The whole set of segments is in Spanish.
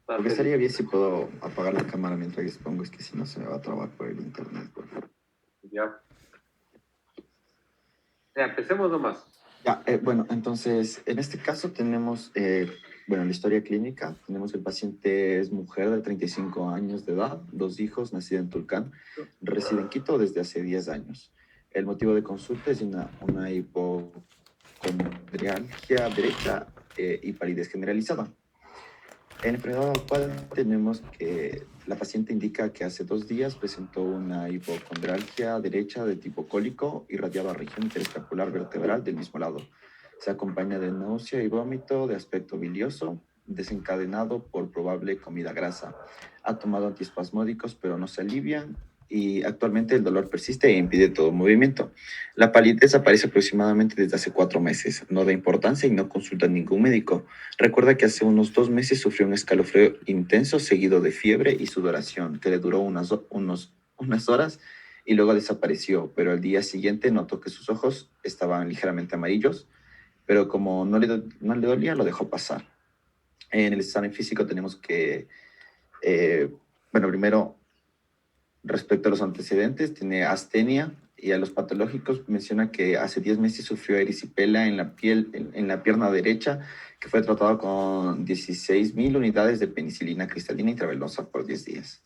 Lo que estaría bien si puedo apagar la cámara mientras expongo, es que si no se me va a trabar por el internet. Por favor. Ya. Ya, empecemos nomás. Ya, bueno, entonces, en este caso tenemos, bueno, la historia clínica. Tenemos que el paciente es mujer de 35 años de edad, dos hijos, nacida en Tulcán, reside en Quito desde hace 10 años. El motivo de consulta es una hipocondrialgia derecha y palidez generalizada. En enfermedad actual tenemos que la paciente indica que hace 2 días presentó una hipocondrialgia derecha de tipo cólico irradiada a región interescapular vertebral del mismo lado. Se acompaña de náusea y vómito de aspecto bilioso, desencadenado por probable comida grasa. Ha tomado antiespasmódicos, pero no se alivian y actualmente el dolor persiste e impide todo movimiento. La palidez aparece aproximadamente desde hace 4 meses. No da importancia y no consulta a ningún médico. Recuerda que hace unos 2 meses sufrió un escalofrío intenso seguido de fiebre y sudoración que le duró unas horas y luego desapareció, pero al día siguiente notó que sus ojos estaban ligeramente amarillos, pero como no le dolía, lo dejó pasar. En el examen físico tenemos que, bueno, primero, respecto a los antecedentes, tiene astenia y a los patológicos menciona que hace 10 meses sufrió erisipela en la piel, en la pierna derecha, que fue tratado con 16.000 unidades de penicilina cristalina intravenosa por 10 días.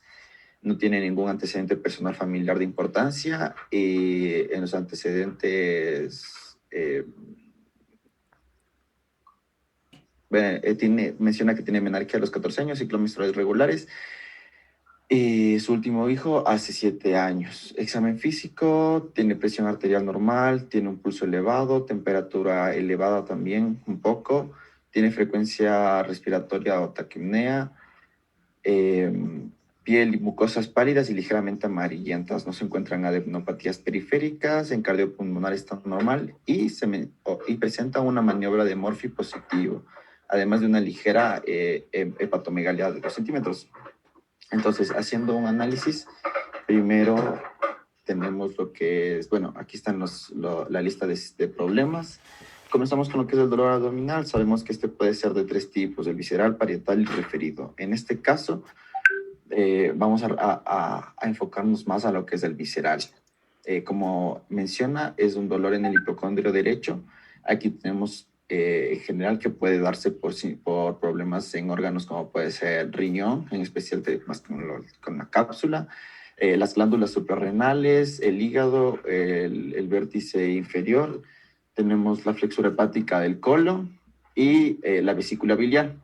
No tiene ningún antecedente personal familiar de importancia y en los antecedentes menciona que tiene menarquía a los 14 años, ciclos menstruales regulares. Y su último hijo hace 7 años. Examen físico, tiene presión arterial normal, tiene un pulso elevado, temperatura elevada también un poco, tiene frecuencia respiratoria o taquipnea, eh, piel y mucosas pálidas y ligeramente amarillentas. No se encuentran adenopatías periféricas, en cardiopulmonar está normal y presenta una maniobra de Murphy positivo, además de una ligera hepatomegalia de 2 centímetros. Entonces, haciendo un análisis, primero tenemos lo que es, bueno, aquí están la lista de problemas. Comenzamos con lo que es el dolor abdominal. Sabemos que este puede ser de 3 tipos, el visceral, parietal y referido. En este caso, vamos a enfocarnos más a lo que es el visceral. Como menciona, es un dolor en el hipocondrio derecho. Aquí tenemos en general que puede darse por problemas en órganos como puede ser riñón, en especial más con la cápsula, las glándulas suprarrenales, el hígado, el vértice inferior. Tenemos la flexura hepática del colon y la vesícula biliar.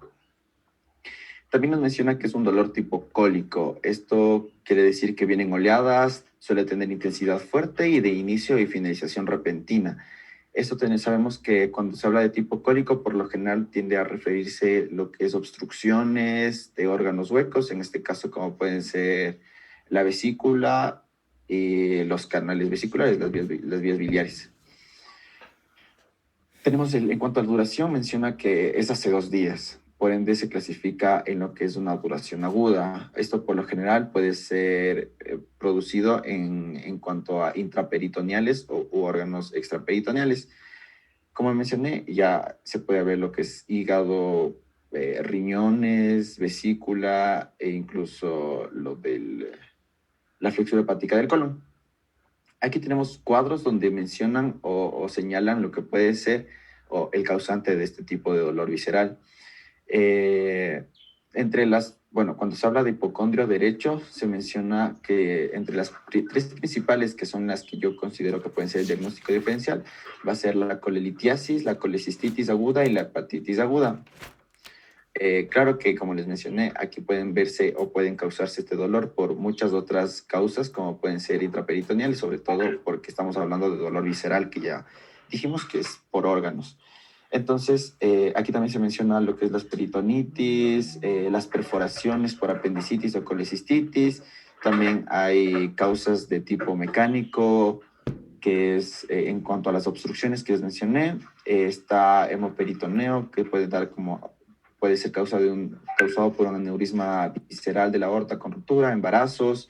También nos menciona que es un dolor tipo cólico. Esto quiere decir que vienen oleadas, suele tener intensidad fuerte y de inicio y finalización repentina. Esto sabemos que cuando se habla de tipo cólico, por lo general tiende a referirse lo que es obstrucciones de órganos huecos, en este caso como pueden ser la vesícula y los canales vesiculares, las vías biliares. Tenemos en cuanto a la duración, menciona que es hace 2 días, por ende se clasifica en lo que es una duración aguda. Esto por lo general puede ser producido en cuanto a intraperitoneales u órganos extraperitoneales. Como mencioné, ya se puede ver lo que es hígado, riñones, vesícula e incluso la flexura hepática del colon. Aquí tenemos cuadros donde mencionan o señalan lo que puede ser el causante de este tipo de dolor visceral. Bueno, cuando se habla de hipocondrio derecho, se menciona que entre las tres principales, que son las que yo considero que pueden ser el diagnóstico diferencial, va a ser la colelitiasis, la colecistitis aguda y la hepatitis aguda. Claro que, como les mencioné, aquí pueden verse o pueden causarse este dolor por muchas otras causas, como pueden ser intraperitoneales, sobre todo porque estamos hablando de dolor visceral, que ya dijimos que es por órganos. Entonces, aquí también se menciona lo que es las peritonitis, las perforaciones por apendicitis o colecistitis. También hay causas de tipo mecánico, que es en cuanto a las obstrucciones que les mencioné. Está hemoperitoneo, que puede ser causado por un aneurisma visceral de la aorta con ruptura, embarazos,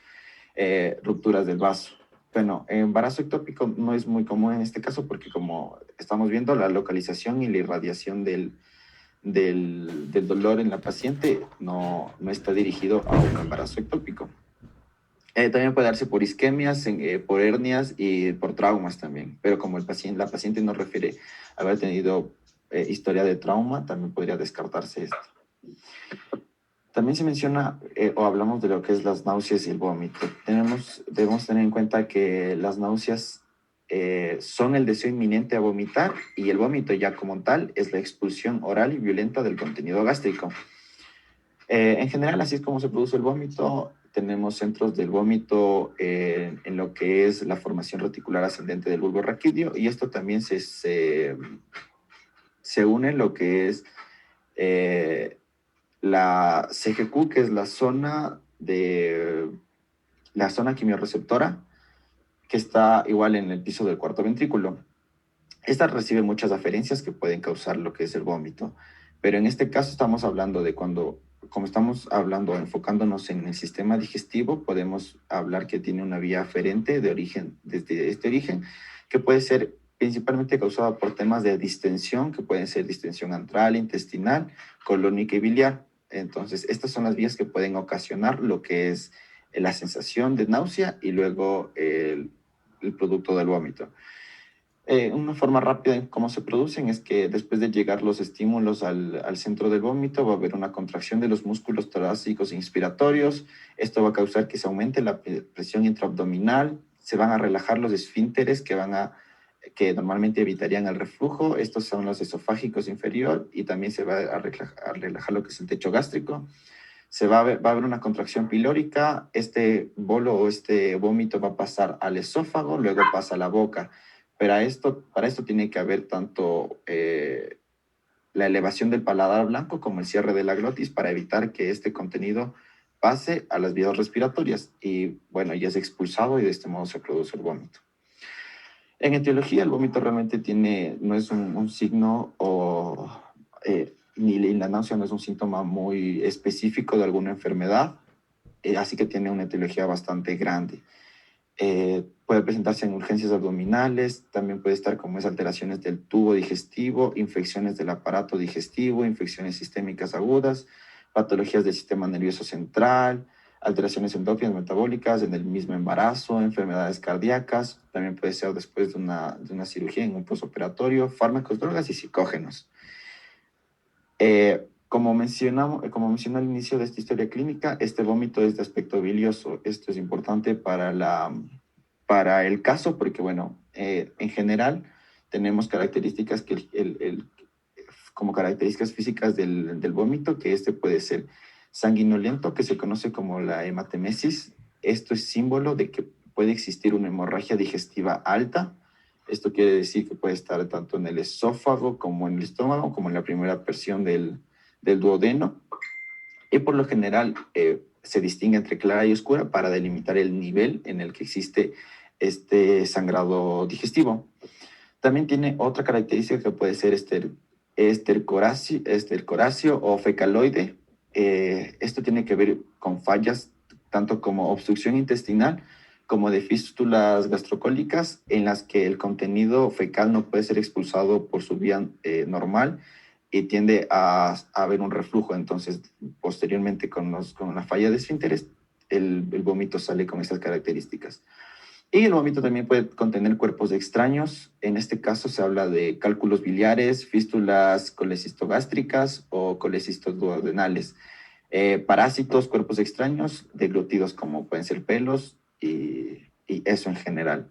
rupturas del vaso. Bueno, embarazo ectópico no es muy común en este caso porque como estamos viendo la localización y la irradiación del dolor en la paciente no está dirigido a un embarazo ectópico. También puede darse por isquemias, por hernias y por traumas también, pero como la paciente no refiere haber tenido historia de trauma, también podría descartarse esto. También se menciona o hablamos de lo que es las náuseas y el vómito. Debemos tener en cuenta que las náuseas son el deseo inminente a vomitar y el vómito ya como tal es la expulsión oral y violenta del contenido gástrico. En general, así es como se produce el vómito. Tenemos centros del vómito en lo que es la formación reticular ascendente del bulbo raquídeo y esto también se une en lo que es la CGQ, que es la zona quimiorreceptora, que está igual en el piso del cuarto ventrículo. Esta recibe muchas aferencias que pueden causar lo que es el vómito, pero en este caso estamos hablando de como estamos hablando, enfocándonos en el sistema digestivo, podemos hablar que tiene una vía aferente desde este origen, que puede ser principalmente causada por temas de distensión, que pueden ser distensión antral, intestinal, colónica y biliar. Entonces, estas son las vías que pueden ocasionar lo que es la sensación de náusea y luego el producto del vómito. Una forma rápida en cómo se producen es que después de llegar los estímulos al centro del vómito va a haber una contracción de los músculos torácicos inspiratorios. Esto va a causar que se aumente la presión intraabdominal, se van a relajar los esfínteres que normalmente evitarían el reflujo. Estos son los esofágicos inferior y también se va a relajar lo que es el techo gástrico. Va a haber una contracción pilórica. Este bolo o este vómito va a pasar al esófago, luego pasa a la boca. Pero para esto tiene que haber tanto la elevación del paladar blanco como el cierre de la glotis para evitar que este contenido pase a las vías respiratorias y bueno, ya es expulsado y de este modo se produce el vómito. En etiología, el vómito realmente no es un signo ni la náusea no es un síntoma muy específico de alguna enfermedad, así que tiene una etiología bastante grande. Puede presentarse en urgencias abdominales, también puede estar como es alteraciones del tubo digestivo, infecciones del aparato digestivo, infecciones sistémicas agudas, patologías del sistema nervioso central, alteraciones endócrinas metabólicas en el mismo embarazo, enfermedades cardíacas, también puede ser después de una cirugía en un postoperatorio, fármacos, drogas y psicógenos. Como mencioné al inicio de esta historia clínica, este vómito es de aspecto bilioso. Esto es importante para el caso porque, bueno, en general tenemos características como características físicas del vómito, que este puede ser sanguinolento, que se conoce como la hematemesis. Esto es símbolo de que puede existir una hemorragia digestiva alta. Esto quiere decir que puede estar tanto en el esófago como en el estómago, como en la primera porción del duodeno. Y por lo general se distingue entre clara y oscura para delimitar el nivel en el que existe este sangrado digestivo. También tiene otra característica que puede ser estercoracio o fecaloide. Esto tiene que ver con fallas tanto como obstrucción intestinal como de fístulas gastrocólicas en las que el contenido fecal no puede ser expulsado por su vía normal y tiende a haber un reflujo. Entonces, posteriormente con la falla de esfínteres, el vómito sale con estas características. Y el vómito también puede contener cuerpos extraños. En este caso se habla de cálculos biliares, fístulas colecistogástricas o colecistoduodenales. Parásitos, cuerpos extraños, deglutidos como pueden ser pelos y eso en general.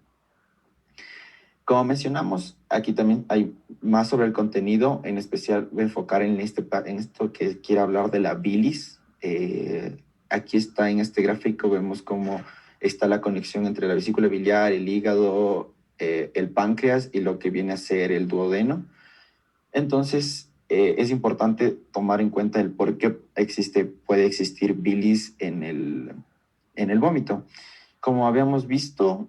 Como mencionamos, aquí también hay más sobre el contenido, en especial voy a enfocar en esto que quiero hablar de la bilis. Aquí está en este gráfico, vemos cómo está la conexión entre la vesícula biliar, el hígado, el páncreas y lo que viene a ser el duodeno. Entonces, es importante tomar en cuenta el por qué puede existir bilis en el vómito. Como habíamos visto,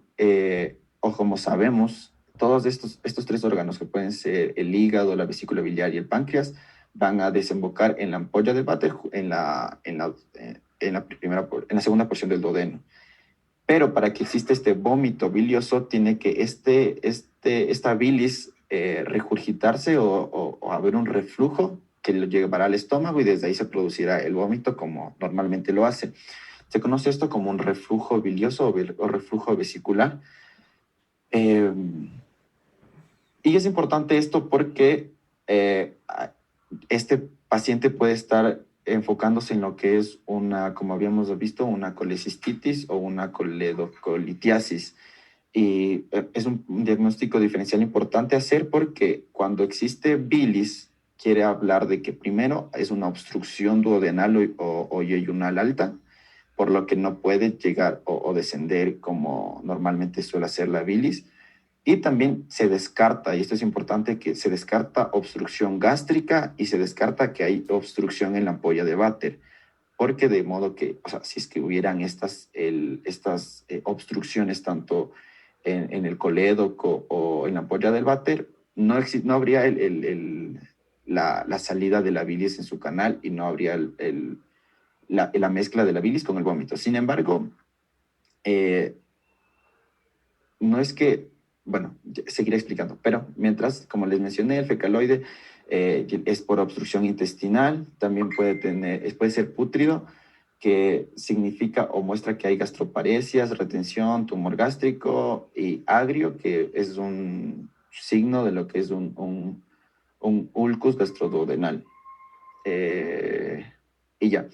o como sabemos, todos estos tres órganos que pueden ser el hígado, la vesícula biliar y el páncreas van a desembocar en la ampolla del váter en la segunda porción del duodeno. Pero para que exista este vómito bilioso, tiene que esta bilis regurgitarse o haber un reflujo que lo llevará al estómago y desde ahí se producirá el vómito como normalmente lo hace. Se conoce esto como un reflujo bilioso o reflujo vesicular. Eh, y es importante esto porque este paciente puede estar enfocándose en lo que es una, como habíamos visto, una colecistitis o una coledoclitiasis. Y es un diagnóstico diferencial importante hacer porque cuando existe bilis, quiere hablar de que primero es una obstrucción duodenal o yeyunal alta, por lo que no puede llegar o descender como normalmente suele hacer la bilis. Y también se descarta, y esto es importante, que se descarta obstrucción gástrica y se descarta que hay obstrucción en la ampolla de váter, porque de modo que, o sea, si es que hubieran estas obstrucciones tanto en el colédoco o en la ampolla del váter, no habría la salida de la bilis en su canal y no habría la mezcla de la bilis con el vómito. Sin embargo, eh, no es que, bueno, seguiré explicando, pero mientras, como les mencioné, el fecaloide es por obstrucción intestinal, también puede ser pútrido, que significa o muestra que hay gastroparesias, retención, tumor gástrico y agrio, que es un signo de lo que es un ulcus gastroduodenal. Y ya.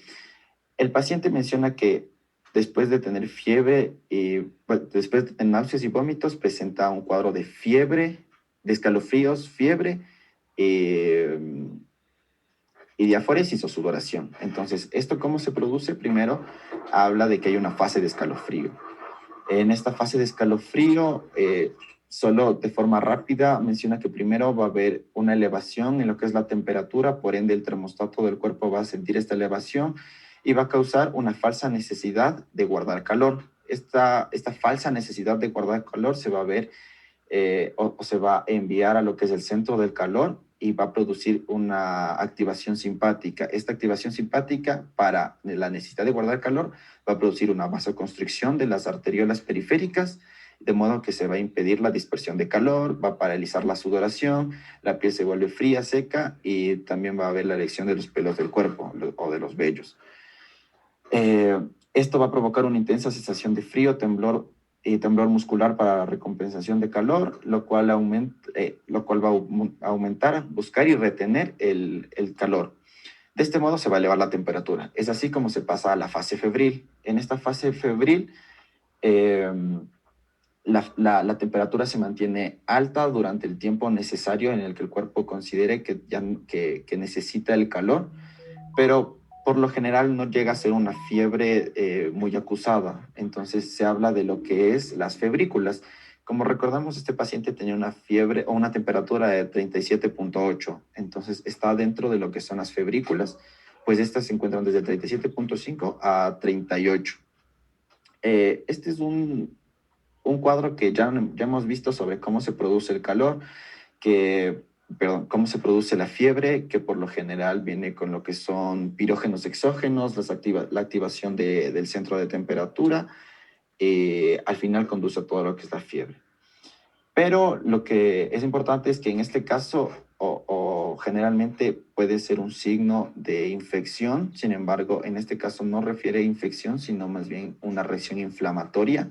El paciente menciona que después de tener fiebre y bueno, después de tener náuseas y vómitos, presenta un cuadro de fiebre, de escalofríos, fiebre eh, y diaforesis o sudoración. Entonces, ¿esto cómo se produce? Primero, habla de que hay una fase de escalofrío. En esta fase de escalofrío, solo de forma rápida menciona que primero va a haber una elevación en lo que es la temperatura, por ende el termostato del cuerpo va a sentir esta elevación y va a causar una falsa necesidad de guardar calor. Esta falsa necesidad de guardar calor se va a ver o se va a enviar a lo que es el centro del calor y va a producir una activación simpática. Esta activación simpática para la necesidad de guardar calor va a producir una vasoconstricción de las arteriolas periféricas, de modo que se va a impedir la dispersión de calor, va a paralizar la sudoración, la piel se vuelve fría, seca y también va a haber la erección de los pelos del cuerpo o de los vellos. Esto va a provocar una intensa sensación de frío, temblor y temblor muscular para la recompensación de calor, lo cual va a aumentar, buscar y retener el calor. De este modo se va a elevar la temperatura. Es así como se pasa a la fase febril. En esta fase febril, eh, la temperatura se mantiene alta durante el tiempo necesario en el que el cuerpo considere que necesita el calor, pero por lo general no llega a ser una fiebre muy acusada. Entonces se habla de lo que es las febrículas. Como recordamos, este paciente tenía una fiebre o una temperatura de 37,8. Entonces está dentro de lo que son las febrículas, pues estas se encuentran desde 37,5 a 38. Este es un cuadro que ya hemos visto sobre cómo se produce el calor, perdón, cómo se produce la fiebre, que por lo general viene con lo que son pirógenos exógenos, la activación del centro de temperatura, al final conduce a todo lo que es la fiebre. Pero lo que es importante es que en este caso, o generalmente puede ser un signo de infección, sin embargo, en este caso no refiere a infección, sino más bien una reacción inflamatoria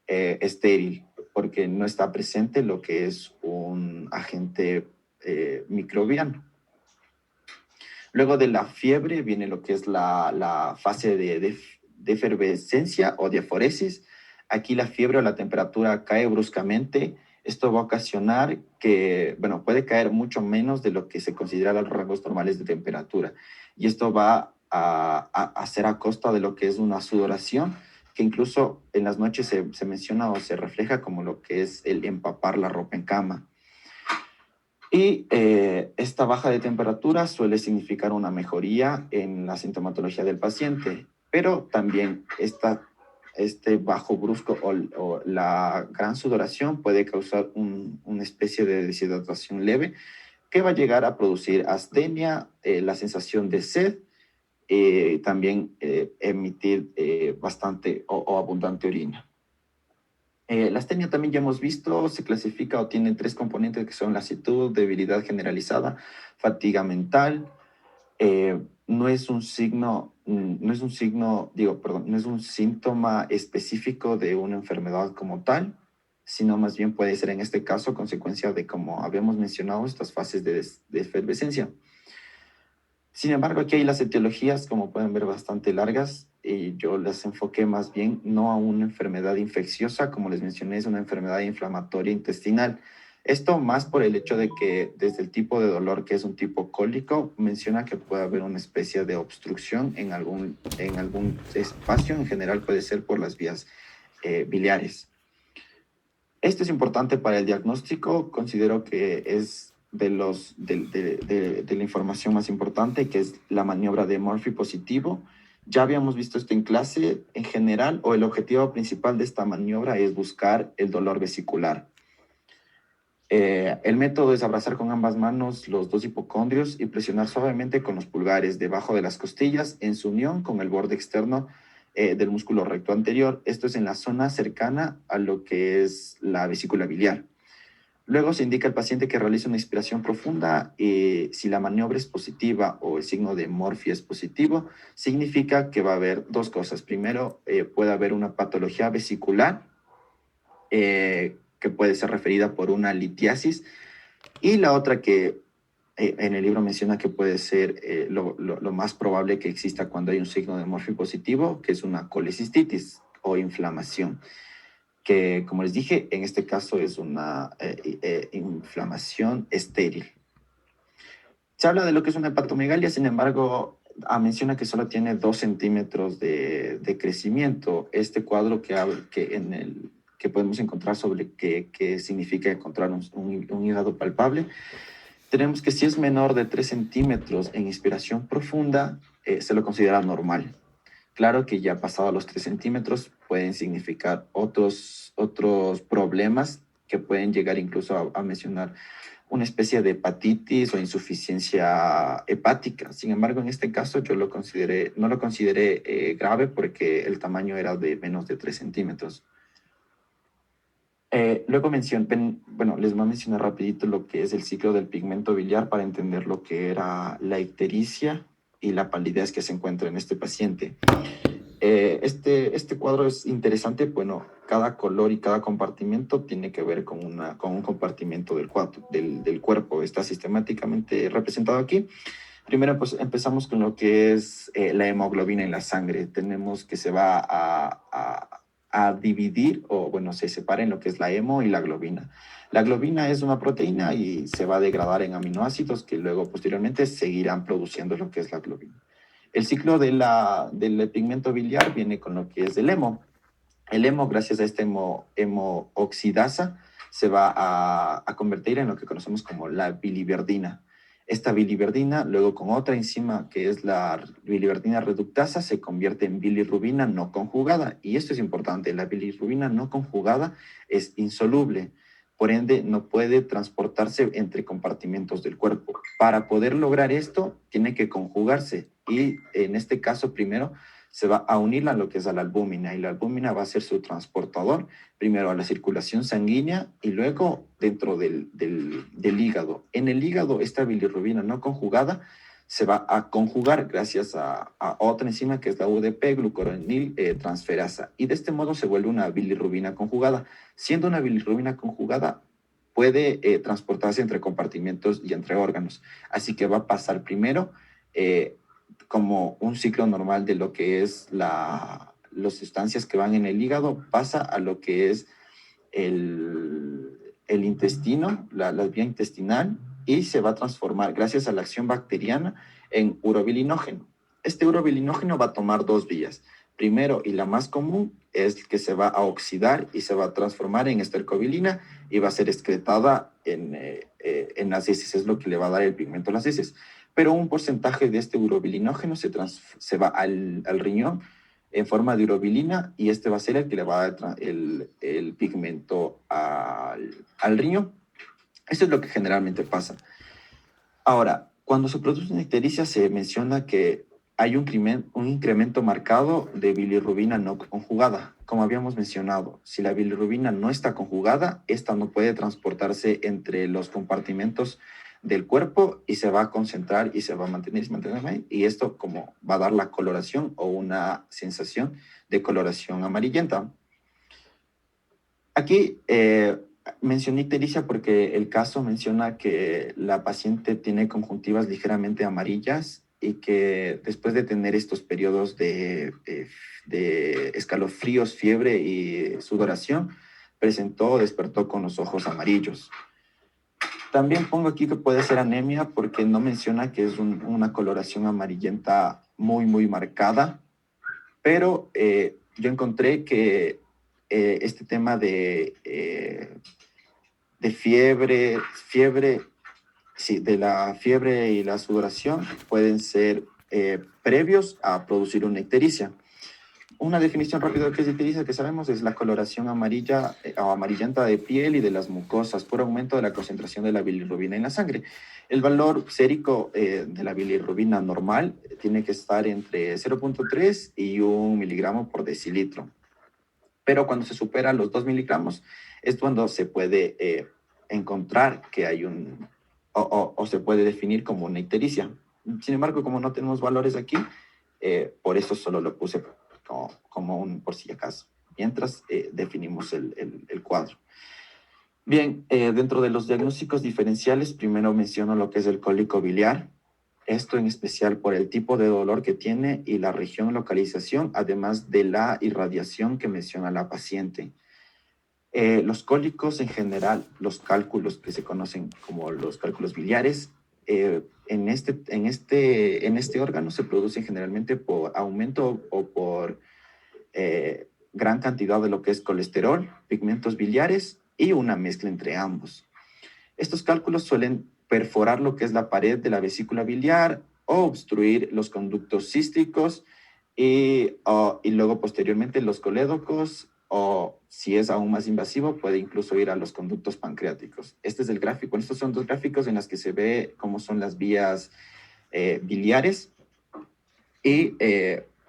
estéril, porque no está presente lo que es un agente microbiano. Luego de la fiebre viene lo que es la fase de efervescencia o diaforesis. Aquí la fiebre o la temperatura cae bruscamente. Esto va a ocasionar que, bueno, puede caer mucho menos de lo que se considera los rangos normales de temperatura. Y esto va a hacer a costa de lo que es una sudoración, que incluso en las noches se menciona o se refleja como lo que es el empapar la ropa en cama. Y esta baja de temperatura suele significar una mejoría en la sintomatología del paciente, pero también este bajo brusco o la gran sudoración puede causar una especie de deshidratación leve que va a llegar a producir astenia, la sensación de sed, también emitir bastante o abundante orina. La astenia también ya hemos visto, se clasifica o tiene tres componentes que son laxitud, debilidad generalizada, fatiga mental. no es un signo, no es un síntoma específico de una enfermedad como tal, sino más bien puede ser en este caso consecuencia de, como habíamos mencionado, estas fases de efervescencia. Sin embargo, aquí hay las etiologías, como pueden ver, bastante largas, y yo las enfoqué más bien no a una enfermedad infecciosa, como les mencioné, es una enfermedad inflamatoria intestinal. Esto más por el hecho de que desde el tipo de dolor, que es un tipo cólico, menciona que puede haber una especie de obstrucción en algún espacio, en general puede ser por las vías biliares. Esto es importante para el diagnóstico, considero que es de la información más importante, que es la maniobra de Murphy positivo. Ya habíamos visto esto en clase en general, o el objetivo principal de esta maniobra es buscar el dolor vesicular. El método es abrazar con ambas manos los dos hipocondrios y presionar suavemente con los pulgares debajo de las costillas en su unión con el borde externo del músculo recto anterior. Esto es en la zona cercana a lo que es la vesícula biliar. Luego se indica al paciente que realice una inspiración profunda. Si la maniobra es positiva o el signo de Murphy es positivo, significa que va a haber dos cosas. Primero, puede haber una patología vesicular que puede ser referida por una litiasis, y la otra que en el libro menciona que puede ser lo más probable que exista cuando hay un signo de Murphy positivo, que es una colecistitis o inflamación, que, como les dije, en este caso es una inflamación estéril. Se habla de lo que es una hepatomegalia, sin embargo, menciona que solo tiene 2 centímetros de crecimiento. Este cuadro que podemos encontrar sobre qué significa encontrar un hígado palpable, tenemos que si es menor de 3 centímetros en inspiración profunda, se lo considera normal. Claro que ya pasado los 3 centímetros pueden significar otros problemas que pueden llegar incluso a mencionar una especie de hepatitis o insuficiencia hepática. Sin embargo, en este caso yo no lo consideré grave porque el tamaño era de menos de 3 centímetros. Luego les voy a mencionar rapidito lo que es el ciclo del pigmento biliar para entender lo que era la ictericia y la palidez que se encuentra en este paciente. Este cuadro es interesante. Bueno, cada color y cada compartimento tiene que ver con un compartimento del cuerpo. Está sistemáticamente representado aquí. Primero, pues empezamos con lo que es la hemoglobina en la sangre. Tenemos que se va a dividir, o bueno, se separa en lo que es la hemo y la globina. La globina es una proteína y se va a degradar en aminoácidos que luego posteriormente seguirán produciendo lo que es la globina. El ciclo del pigmento biliar viene con lo que es el hemo. El hemo, gracias a esta hemooxidasa, se va a convertir en lo que conocemos como la biliverdina. Esta biliverdina, luego con otra enzima que es la biliverdina reductasa, se convierte en bilirrubina no conjugada. Y esto es importante, la bilirrubina no conjugada es insoluble, por ende no puede transportarse entre compartimentos del cuerpo. Para poder lograr esto, tiene que conjugarse, y en este caso primero se va a unir a lo que es a la albúmina, y la albúmina va a ser su transportador, primero a la circulación sanguínea y luego dentro del hígado. En el hígado, esta bilirrubina no conjugada se va a conjugar gracias a otra enzima que es la UDP, glucuronil transferasa, y de este modo se vuelve una bilirrubina conjugada. Siendo una bilirrubina conjugada, puede transportarse entre compartimentos y entre órganos. Así que va a pasar primero como un ciclo normal de lo que es las sustancias que van en el hígado, pasa a lo que es el intestino, la vía intestinal, y se va a transformar gracias a la acción bacteriana en urobilinógeno. Este urobilinógeno va a tomar 2 vías. Primero, y la más común, es que se va a oxidar y se va a transformar en estercobilina y va a ser excretada en las heces. Es lo que le va a dar el pigmento a las heces. Pero un porcentaje de este urobilinógeno se va al riñón en forma de urobilina, y este va a ser el que le va a dar el pigmento al riñón. Esto es lo que generalmente pasa. Ahora, cuando se produce una ictericia, se menciona que hay un incremento marcado de bilirrubina no conjugada. Como habíamos mencionado, si la bilirrubina no está conjugada, esta no puede transportarse entre los compartimentos del cuerpo y se va a concentrar y se va a mantener y se mantener ahí. Y esto como va a dar la coloración o una sensación de coloración amarillenta. Aquí mencioné ictericia porque el caso menciona que la paciente tiene conjuntivas ligeramente amarillas y que después de tener estos periodos de escalofríos, fiebre y sudoración, despertó con los ojos amarillos. También pongo aquí que puede ser anemia porque no menciona que es una coloración amarillenta muy, muy marcada, pero yo encontré que este tema de fiebre, sí, de la fiebre y la sudoración pueden ser previos a producir una ictericia. Una definición rápida de qué es ictericia que sabemos es la coloración amarilla o amarillenta de piel y de las mucosas por aumento de la concentración de la bilirrubina en la sangre. El valor sérico de la bilirrubina normal tiene que estar entre 0.3 y 1 miligramo por decilitro. Pero cuando se supera los 2 miligramos es cuando se puede encontrar que hay o se puede definir como una ictericia. Sin embargo, como no tenemos valores aquí, por eso solo lo puse como un por si acaso, mientras definimos el cuadro. Bien, dentro de los diagnósticos diferenciales, primero menciono lo que es el cólico biliar. Esto en especial por el tipo de dolor que tiene y la región localización, además de la irradiación que menciona la paciente. Los cólicos en general, los cálculos que se conocen como los cálculos biliares, en este órgano se producen generalmente por aumento o por gran cantidad de lo que es colesterol, pigmentos biliares y una mezcla entre ambos. Estos cálculos suelen perforar lo que es la pared de la vesícula biliar o obstruir los conductos císticos y luego posteriormente los colédocos o si es aún más invasivo puede incluso ir a los conductos pancreáticos. Este es el gráfico. Estos son dos gráficos en los que se ve cómo son las vías biliares y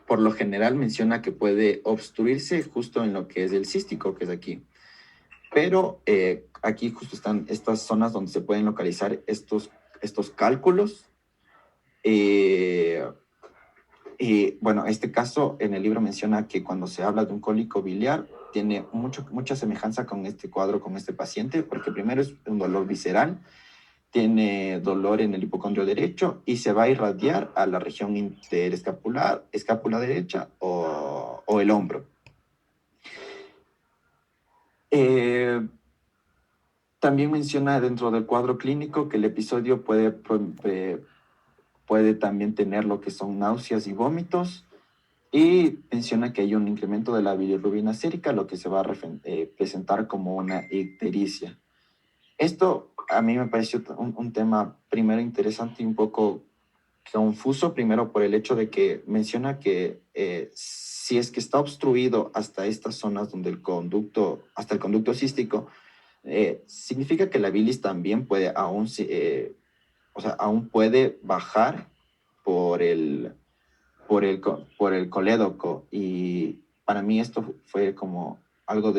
por lo general menciona que puede obstruirse justo en lo que es el cístico, que es aquí. Pero aquí justo están estas zonas donde se pueden localizar estos cálculos. Y bueno, este caso en el libro menciona que cuando se habla de un cólico biliar, tiene mucha semejanza con este cuadro, con este paciente, porque primero es un dolor visceral, tiene dolor en el hipocondrio derecho y se va a irradiar a la región interescapular, escápula derecha o el hombro. También menciona dentro del cuadro clínico que el episodio puede también tener lo que son náuseas y vómitos y menciona que hay un incremento de la bilirrubina sérica, lo que se va a presentar como una ictericia. Esto a mí me pareció un tema primero interesante y un poco confuso, primero por el hecho de que menciona que si es que está obstruido hasta estas zonas donde hasta el conducto cístico, significa que la bilis también puede aún puede bajar por el colédoco y para mí esto fue como algo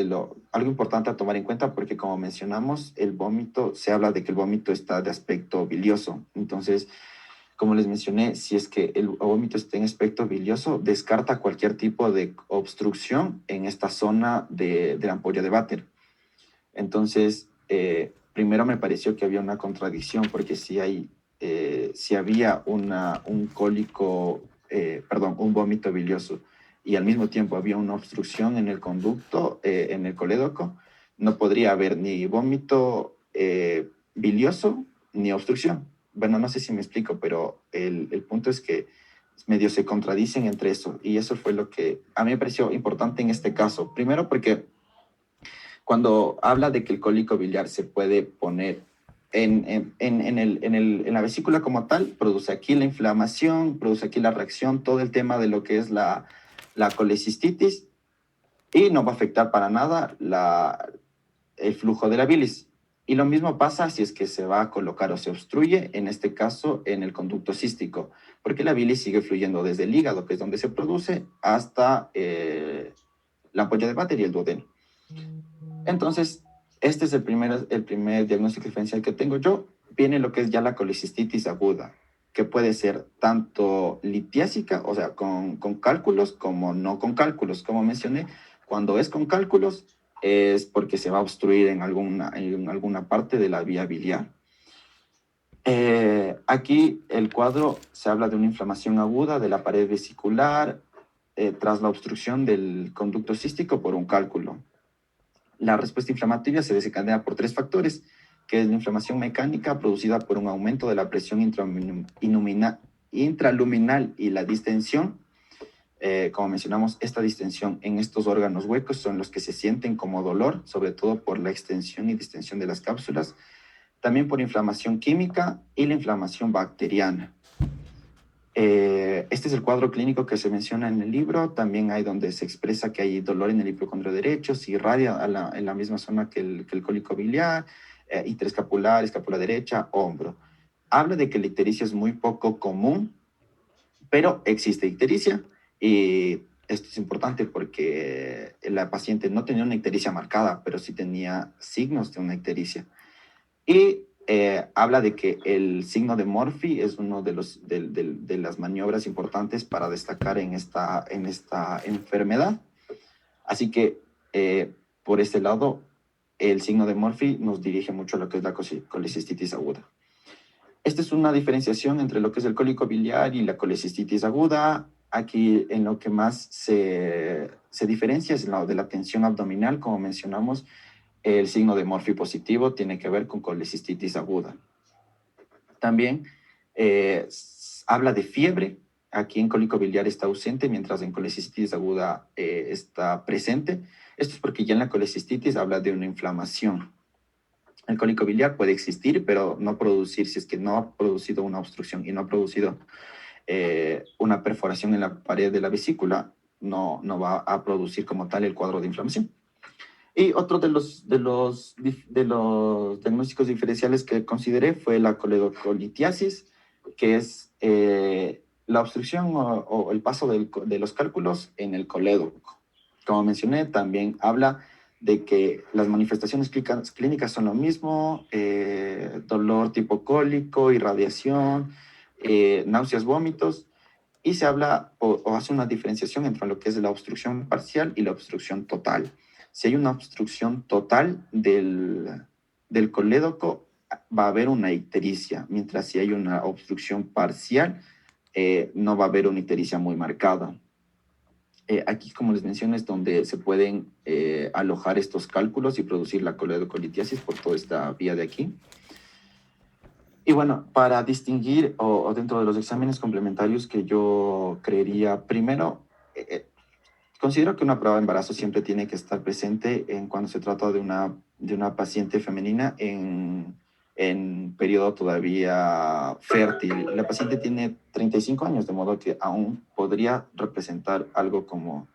importante a tomar en cuenta porque como mencionamos, el vómito, se habla de que el vómito está de aspecto bilioso. Entonces, como les mencioné, si es que el vómito está en aspecto bilioso, descarta cualquier tipo de obstrucción en esta zona de la ampolla de Vater. Entonces, primero me pareció que había una contradicción porque si había un cólico, un vómito bilioso y al mismo tiempo había una obstrucción en el conducto, en el colédoco, no podría haber ni vómito bilioso ni obstrucción. Bueno, no sé si me explico, pero el punto es que medio se contradicen entre eso y eso fue lo que a mí me pareció importante en este caso. Primero porque cuando habla de que el cólico biliar se puede poner en la vesícula como tal, produce aquí la inflamación, produce aquí la reacción, todo el tema de lo que es la colecistitis y no va a afectar para nada el flujo de la bilis. Y lo mismo pasa si es que se va a colocar o se obstruye, en este caso en el conducto cístico, porque la bilis sigue fluyendo desde el hígado, que es donde se produce, hasta la ampolla de Vater y el duodeno. Entonces, este es el primer diagnóstico diferencial que tengo yo. viene lo que es ya la colecistitis aguda, que puede ser tanto litiásica, o sea, con cálculos, como no con cálculos. Como mencioné, cuando es con cálculos es porque se va a obstruir en alguna parte de la vía biliar. Aquí el cuadro se habla de una inflamación aguda de la pared vesicular tras la obstrucción del conducto cístico por un cálculo. La respuesta inflamatoria se desencadena por 3 factores, que es la inflamación mecánica producida por un aumento de la presión intraluminal y la distensión. Como mencionamos, esta distensión en estos órganos huecos son los que se sienten como dolor, sobre todo por la extensión y distensión de las cápsulas, también por inflamación química y la inflamación bacteriana. Este es el cuadro clínico que se menciona en el libro. También hay donde se expresa que hay dolor en el hipocondrio derecho, se irradia en la misma zona que el cólico biliar, interescapular, escápula derecha, hombro. Habla de que la ictericia es muy poco común, pero existe ictericia, y esto es importante porque la paciente no tenía una ictericia marcada, pero sí tenía signos de una ictericia. Y habla de que el signo de Murphy es uno de las maniobras importantes para destacar en esta enfermedad. Así que por este lado, el signo de Murphy nos dirige mucho a lo que es la colecistitis aguda. Esta es una diferenciación entre lo que es el cólico biliar y la colecistitis aguda. Aquí en lo que más se diferencia es lo de la tensión abdominal, como mencionamos. El signo de Murphy positivo tiene que ver con colecistitis aguda. También habla de fiebre. Aquí en cólico biliar está ausente, mientras en colecistitis aguda está presente. Esto es porque ya en la colecistitis habla de una inflamación. El cólico biliar puede existir, pero no producir, si es que no ha producido una obstrucción y no ha producido una perforación en la pared de la vesícula, no va a producir como tal el cuadro de inflamación. Y otro de los diagnósticos diferenciales que consideré fue la coledocolitiasis, que es la obstrucción o el paso de los cálculos en el colédoco. Como mencioné, también habla de que las manifestaciones clínicas son lo mismo, dolor tipo cólico, irradiación, náuseas, vómitos, y se habla o hace una diferenciación entre lo que es la obstrucción parcial y la obstrucción total. Si hay una obstrucción total del colédoco, va a haber una ictericia, mientras si hay una obstrucción parcial, no va a haber una ictericia muy marcada. Aquí, como les mencioné, es donde se pueden alojar estos cálculos y producir la coledocolitiasis por toda esta vía de aquí. Y bueno, para distinguir o dentro de los exámenes complementarios que yo creería, primero, considero que una prueba de embarazo siempre tiene que estar presente cuando se trata de una paciente femenina en periodo todavía fértil. La paciente tiene 35 años, de modo que aún podría representar algo como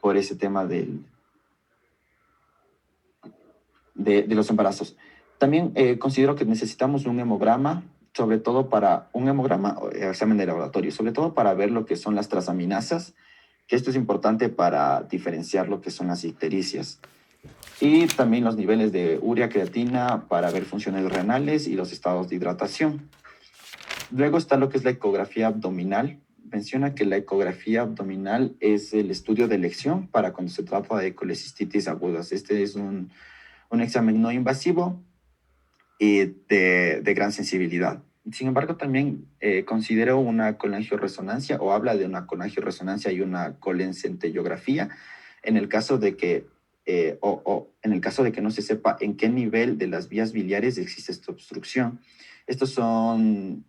por ese tema de los embarazos. También considero que necesitamos un hemograma, sobre todo para un hemograma o examen de laboratorio, sobre todo para ver lo que son las trasaminasas, que esto es importante para diferenciar lo que son las ictericias. Y también los niveles de urea, creatina para ver funciones renales y los estados de hidratación. Luego está lo que es la ecografía abdominal. Menciona que la ecografía abdominal es el estudio de elección para cuando se trata de colecistitis agudas. Este es un examen no invasivo y de gran sensibilidad. Sin embargo, también considero una colangioresonancia o habla de una colangioresonancia y una colencentellografía en el caso de que en el caso de que no se sepa en qué nivel de las vías biliares existe esta obstrucción. Estos son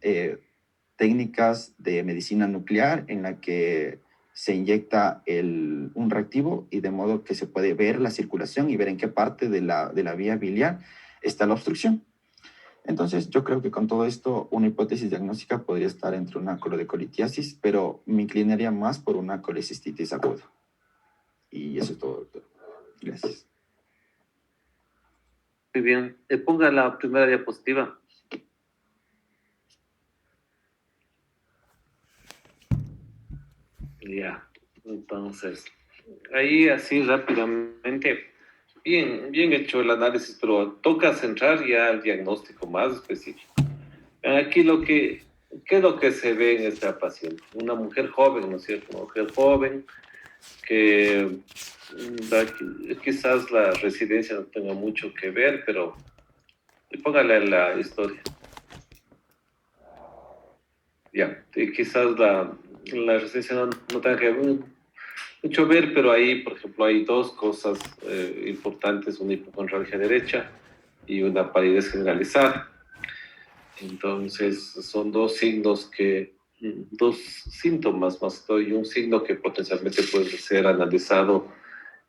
técnicas de medicina nuclear en la que se inyecta un reactivo y de modo que se puede ver la circulación y ver en qué parte de la vía biliar está la obstrucción. Entonces, yo creo que con todo esto, una hipótesis diagnóstica podría estar entre una coledocolitiasis, pero me inclinaría más por una colecistitis aguda. Y eso es todo, doctor. Gracias. Muy bien. Ponga la primera diapositiva. Ya. Entonces, ahí así rápidamente, bien hecho el análisis, pero toca centrar ya el diagnóstico más específico. Aquí ¿qué es lo que se ve en esta paciente? Una mujer joven, ¿no es cierto? Una mujer joven que quizás la residencia no tenga mucho que ver, pero póngale la historia. Ya, y quizás la residencia no tenga que ver, mucho ver, pero ahí, por ejemplo, hay dos cosas importantes, una hipocondrialgia derecha y una palidez generalizada. Entonces, son dos síntomas más que todo, y un signo que potencialmente puede ser analizado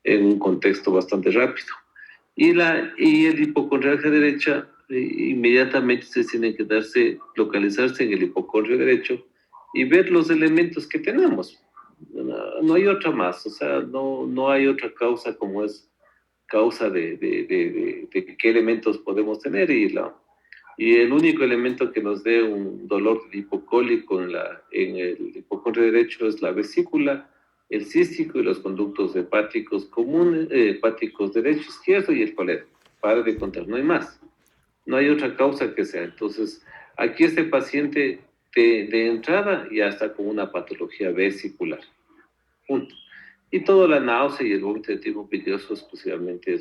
en un contexto bastante rápido. Y el hipocondrialgia derecha, inmediatamente se tiene que localizarse en el hipocondrio derecho y ver los elementos que tenemos. No hay otra más, o sea, no hay otra causa como es causa de qué elementos podemos tener y el único elemento que nos dé un dolor hipocólico en el hipocondrio derecho es la vesícula, el cístico y los conductos hepáticos comunes, hepáticos derecho, izquierdo y el colero. Para de contar, no hay más. No hay otra causa que sea. Entonces, aquí este paciente de entrada ya está con una patología vesicular. Punto. Y toda la náusea y el vómito de tipo vidrioso exclusivamente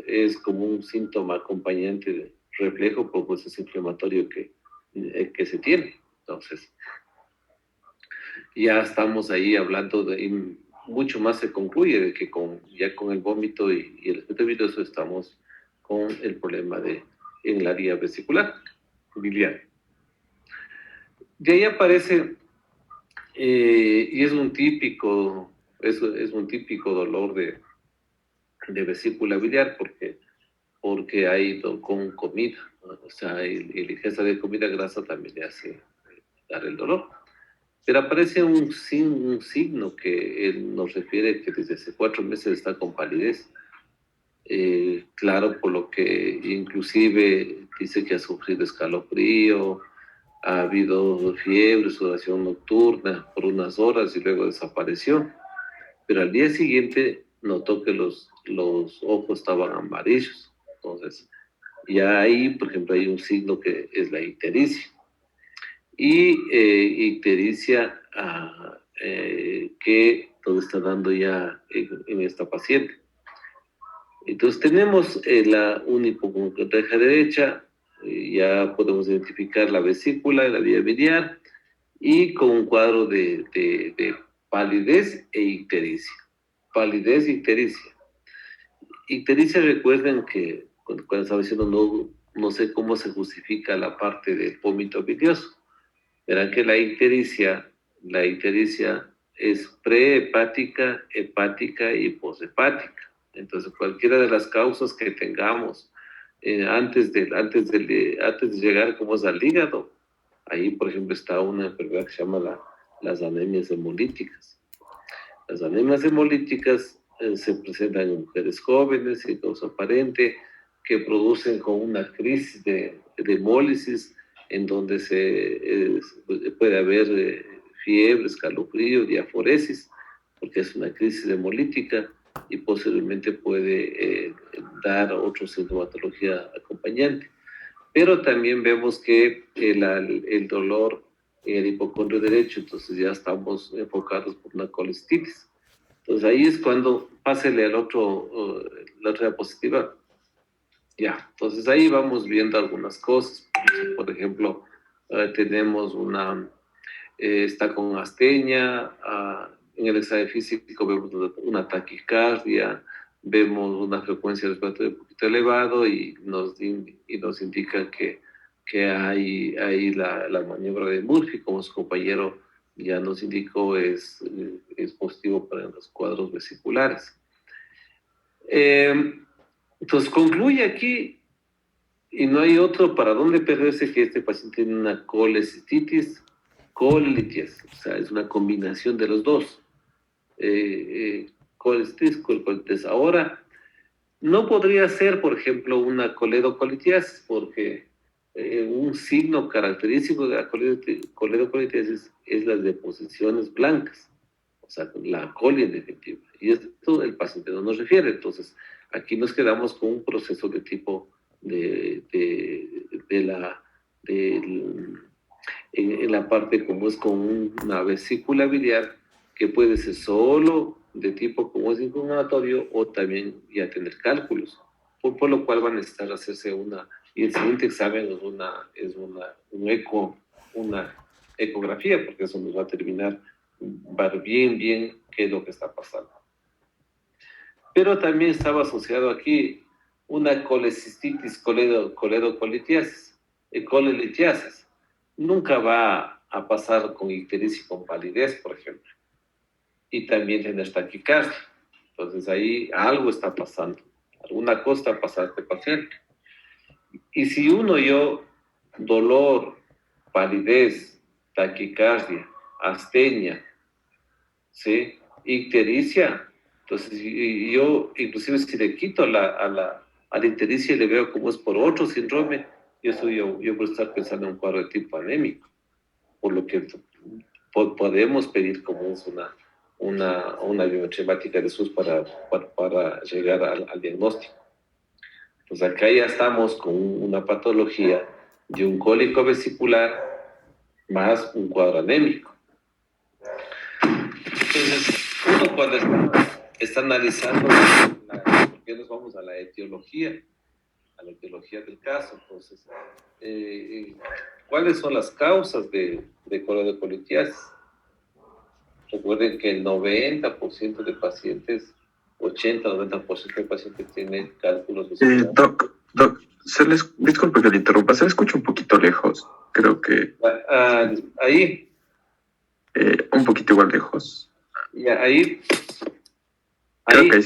es como un síntoma acompañante de reflejo por proceso inflamatorio que se tiene. Entonces, ya estamos ahí hablando y mucho más se concluye de que ya con el vómito y el efecto vidrioso estamos con el problema en la vía vesicular biliar. De ahí aparece y es un típico dolor de vesícula biliar porque ha ido con comida, ¿no? O sea, el ingesta de comida grasa también le hace dar el dolor. Pero aparece un signo que él nos refiere que desde hace 4 meses está con palidez. Claro, por lo que inclusive dice que ha sufrido escalofrío, ha habido fiebre, sudoración nocturna por unas horas y luego desapareció. Pero al día siguiente notó que los ojos estaban amarillos. Entonces, ya ahí, por ejemplo, hay un signo que es la ictericia. Y ictericia que todo está dando ya en esta paciente. Entonces tenemos la unipocondrialgia derecha, ya podemos identificar la vesícula, la vía biliar, y con un cuadro de palidez e ictericia. Palidez e ictericia. Ictericia, recuerden que cuando estaba diciendo no sé cómo se justifica la parte del vómito vidrioso. Verán que la ictericia es prehepática, hepática y poshepática. Entonces, cualquiera de las causas que tengamos antes de llegar como es al hígado, ahí, por ejemplo, está una enfermedad que se llama las anemias hemolíticas. Las anemias hemolíticas se presentan en mujeres jóvenes sin causa aparente, que producen con una crisis de hemólisis, en donde puede haber fiebre, escalofrío, diaforesis, porque es una crisis hemolítica y posiblemente puede dar otra sintomatología acompañante. Pero también vemos que el dolor en el hipocondrio derecho, entonces ya estamos enfocados por una colestitis. Entonces ahí es cuando pásele la otra diapositiva. Ya, entonces ahí vamos viendo algunas cosas. Por ejemplo, tenemos está con astenia, en el examen físico vemos una taquicardia, vemos una frecuencia respiratoria un poquito elevado y nos indica que hay la maniobra de Murphy, como su compañero ya nos indicó, es positivo para los cuadros vesiculares. Entonces concluye aquí, y no hay otro para dónde perderse, que este paciente tiene una colecistitis colitis, o sea, es una combinación de los dos. Colecitis, colitis. Ahora, no podría ser, por ejemplo, una coledocolitis, porque un signo característico de la coledocolitis es las deposiciones blancas, o sea, la coli en definitiva. Y esto el paciente no nos refiere. Entonces, aquí nos quedamos con un proceso de tipo de de la, del- en la parte como es con una vesícula biliar, que puede ser solo de tipo como es inflamatorio o también ya tener cálculos, por lo cual van a necesitar hacerse y el siguiente examen una ecografía, porque eso nos va a terminar ver bien qué es lo que está pasando. Pero también estaba asociado aquí una colecistitis, coledocolitiasis, colelitiasis. Nunca va a pasar con ictericia y con palidez, por ejemplo. Y también tener taquicardia. Entonces ahí algo está pasando. Alguna cosa está pasando a este paciente. Y si uno yo, dolor, palidez, taquicardia, astenia, ¿sí? Ictericia, entonces yo inclusive si le quito a la ictericia y le veo como es por otro síndrome, yo puedo estar pensando en un cuadro de tipo anémico, por lo que podemos pedir como es una biometría hemática de SUS para llegar al diagnóstico. Pues acá ya estamos con una patología de un cólico vesicular más un cuadro anémico. Entonces, uno cuando está analizando, ¿por qué nos vamos a la etiología del caso? Entonces, ¿cuáles son las causas de coledocolitiasis? Recuerden que el 90% de pacientes, 80-90% de pacientes tienen cálculos vesiculares. Doc, disculpe que le interrumpa, se le escucha un poquito lejos, creo que Ahí, un poquito igual lejos. ya, ahí. Creo que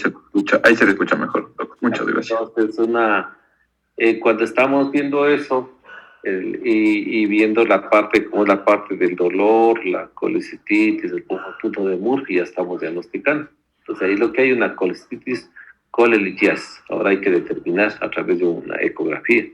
ahí se le escucha mejor, Doc. Muchas gracias. Entonces, cuando estamos viendo eso y viendo la parte, como la parte del dolor, la colecistitis, el conjunto de Murphy, ya estamos diagnosticando. Entonces ahí lo que hay una colecistitis colelitiasis. Ahora hay que determinar a través de una ecografía.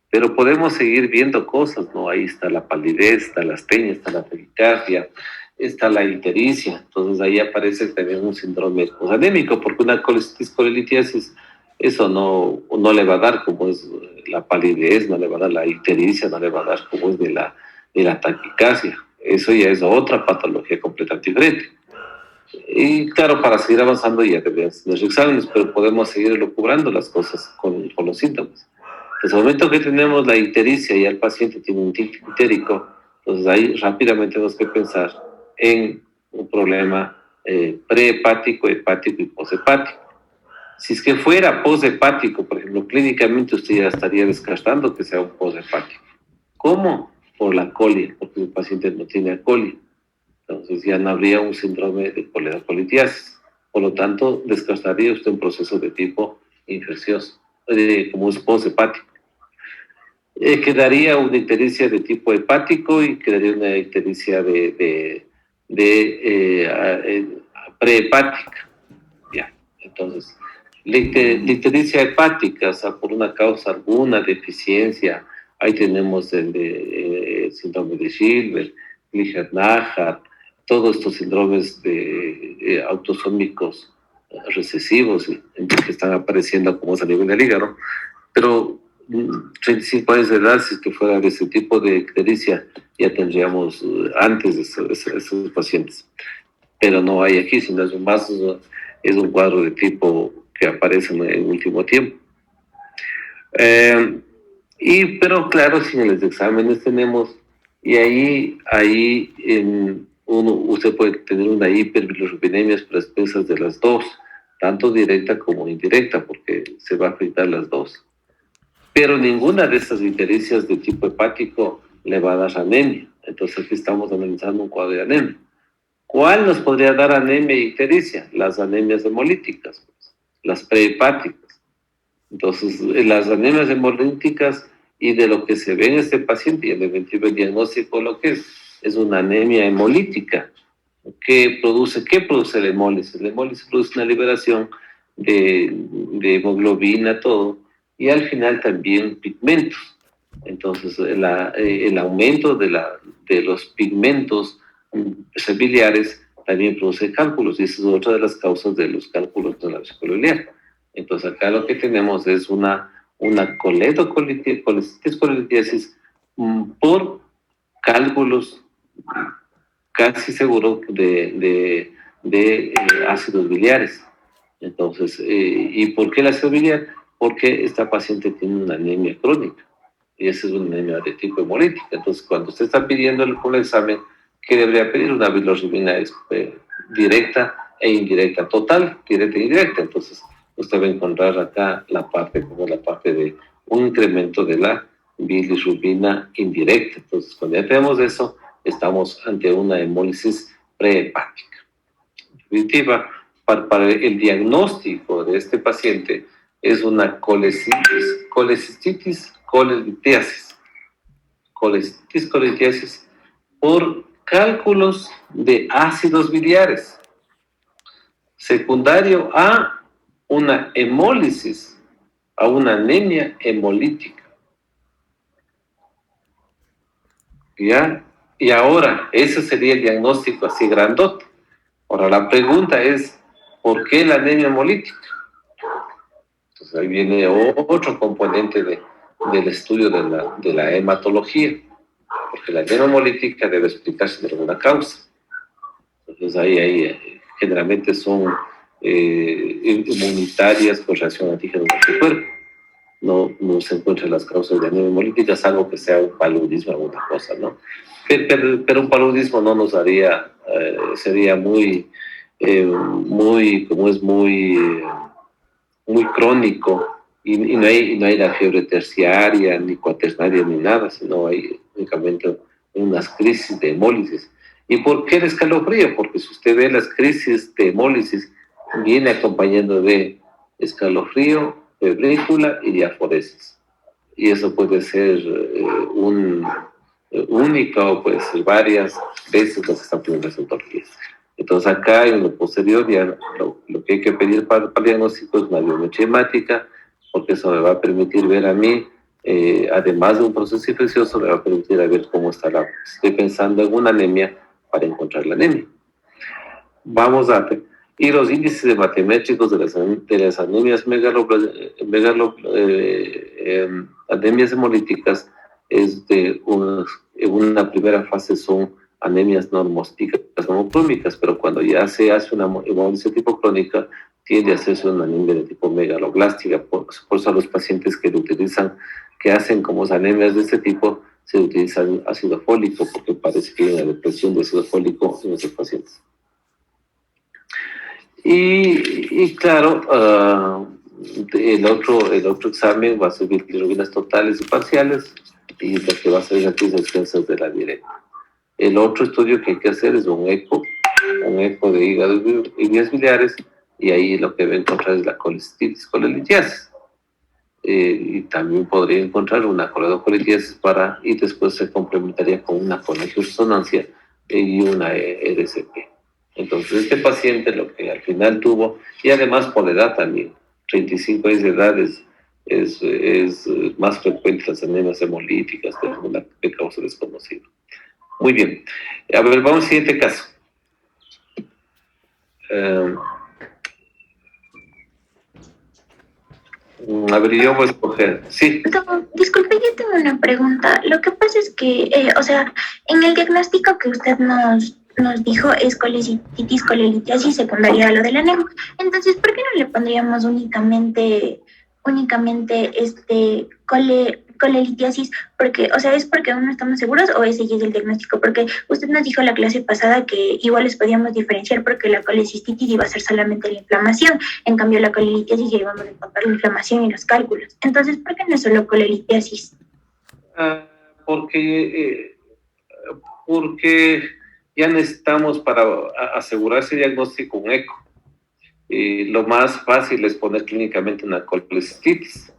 Pero podemos seguir viendo cosas, ¿no? Ahí está la palidez, está la astenia, está la taquicardia, está la ictericia. Entonces ahí aparece también un síndrome anémico, porque una colelitiasis, eso no le va a dar como es la palidez, no le va a dar la ictericia, no le va a dar como es de la taquicardia. Eso ya es otra patología completamente diferente. Y claro, para seguir avanzando ya deberíamos tener exámenes, pero podemos seguir elucubrando las cosas con los síntomas. Desde el momento que tenemos la ictericia y el paciente tiene un tic ictérico, entonces ahí rápidamente tenemos que pensar en un problema prehepático, hepático y poshepático. Si es que fuera poshepático, por ejemplo, clínicamente usted ya estaría descartando que sea un poshepático. ¿Cómo? Por la colia, porque el paciente no tiene colia. Entonces ya no habría un síndrome de coledocolitiasis. Por lo tanto, descartaría usted un proceso de tipo infeccioso, como un poshepático. Quedaría una ictericia de tipo hepático y quedaría una ictericia prehepática. Ya, entonces, la ictericia hepática, o sea, por una causa alguna, deficiencia, ahí tenemos el síndrome de Gilbert, Gleichert-Nájar, todos estos síndromes autosómicos recesivos que están apareciendo como es a nivel del hígado, pero 35 años de edad, si es que fuera de ese tipo de ictericia, ya tendríamos antes de esos pacientes. Pero no hay aquí, sino es un cuadro de tipo que aparece en el último tiempo. Pero claro, si en los exámenes tenemos, y ahí usted puede tener una hiperbilirubinemia por expensas de las dos, tanto directa como indirecta, porque se va a afectar las dos. Pero ninguna de estas ictericias de tipo hepático le va a dar anemia. Entonces aquí estamos analizando un cuadro de anemia. ¿Cuál nos podría dar anemia y ictericia? Las anemias hemolíticas, pues, las prehepáticas. Entonces, las anemias hemolíticas y de lo que se ve en este paciente, y en definitiva el diagnóstico lo que es una anemia hemolítica. ¿Qué produce la hemólisis? La hemólisis produce una liberación de hemoglobina, todo, y al final también pigmentos. Entonces, el aumento de los pigmentos biliares también produce cálculos, y esa es otra de las causas de los cálculos de la vesícula biliar. Entonces, acá lo que tenemos es una una colecistitis colelitiasis por cálculos casi seguros de ácidos biliares. Entonces, ¿y por qué el ácido biliar? Porque esta paciente tiene una anemia crónica y esa es una anemia de tipo hemolítica. Entonces, cuando usted está pidiendo el examen, ¿qué debería pedir? Una bilirrubina directa e indirecta, total, directa e indirecta. Entonces, usted va a encontrar acá la parte de un incremento de la bilirrubina indirecta. Entonces, cuando ya tenemos eso, estamos ante una hemólisis prehepática. En definitiva, para el diagnóstico de este paciente es una colecistitis colelitiasis. Colecistitis colelitiasis por cálculos de ácidos biliares, secundario a una hemólisis, a una anemia hemolítica. ¿Ya? Y ahora, ese sería el diagnóstico así grandote. Ahora, la pregunta es, ¿por qué la anemia hemolítica? Entonces, ahí viene otro componente del estudio de la hematología, porque la anemia hemolítica debe explicarse de alguna causa. Entonces, ahí generalmente son inmunitarias por reacción antígeno de cuerpo. No se encuentran las causas de anemia hemolítica, salvo que sea un paludismo o alguna cosa, ¿no? Pero un paludismo no nos haría, sería muy, como es muy crónico, y no hay la fiebre terciaria, ni cuaternaria, ni nada, sino hay únicamente unas crisis de hemólisis. ¿Y por qué el escalofrío? Porque si usted ve las crisis de hemólisis, viene acompañando de escalofrío, febrícula y diaforesis. Y eso puede ser única o puede ser varias veces lo que están pidiendo las autoridades. Entonces acá en lo posterior ya lo que hay que pedir para el diagnóstico es una biometría hemática, porque eso me va a permitir ver a mí, además de un proceso infeccioso, me va a permitir ver cómo está la... Estoy pensando en una anemia para encontrar la anemia. Vamos a ver. Y los índices de matemáticos de las anemias anemias hemolíticas es en una primera fase son anemias normostíticas, normocrónicas, pero cuando ya se hace una hemólisis tipo crónica, tiende a hacerse una anemia de tipo megaloblástica. Por eso a los pacientes que hacen como anemias de este tipo, se utiliza ácido fólico, porque parece que hay una depresión de ácido fólico en esos pacientes. Y claro, el otro examen va a ser bilirrubinas totales y parciales, y lo que va a ser aquí es expensas de la directa. El otro estudio que hay que hacer es un eco de hígado y vías biliares, y ahí lo que va a encontrar es la colecistitis colelitiasis. Y también podría encontrar una coledocolitiasis y después se complementaría con una colegioresonancia y una RCP. Entonces, este paciente lo que al final tuvo, y además por edad también, 35 años de edad es más frecuente las anemias hemolíticas de causa desconocida. Muy bien. A ver, vamos al siguiente caso. A ver, yo voy a escoger. Sí. Disculpe, yo tengo una pregunta. Lo que pasa es que, o sea, en el diagnóstico que usted nos dijo es colecistitis colelitiasis secundaria a lo de la anemia. Entonces, ¿por qué no le pondríamos únicamente colelitiasis? Porque, o sea, ¿es porque aún no estamos seguros o ese ya es el diagnóstico? Porque usted nos dijo la clase pasada que igual les podíamos diferenciar porque la colecistitis iba a ser solamente la inflamación, en cambio la colelitiasis ya íbamos a encontrar la inflamación y los cálculos. Entonces, ¿por qué no es solo colelitiasis? Porque ya necesitamos para asegurar ese diagnóstico un eco. Lo más fácil es poner clínicamente una colecistitis.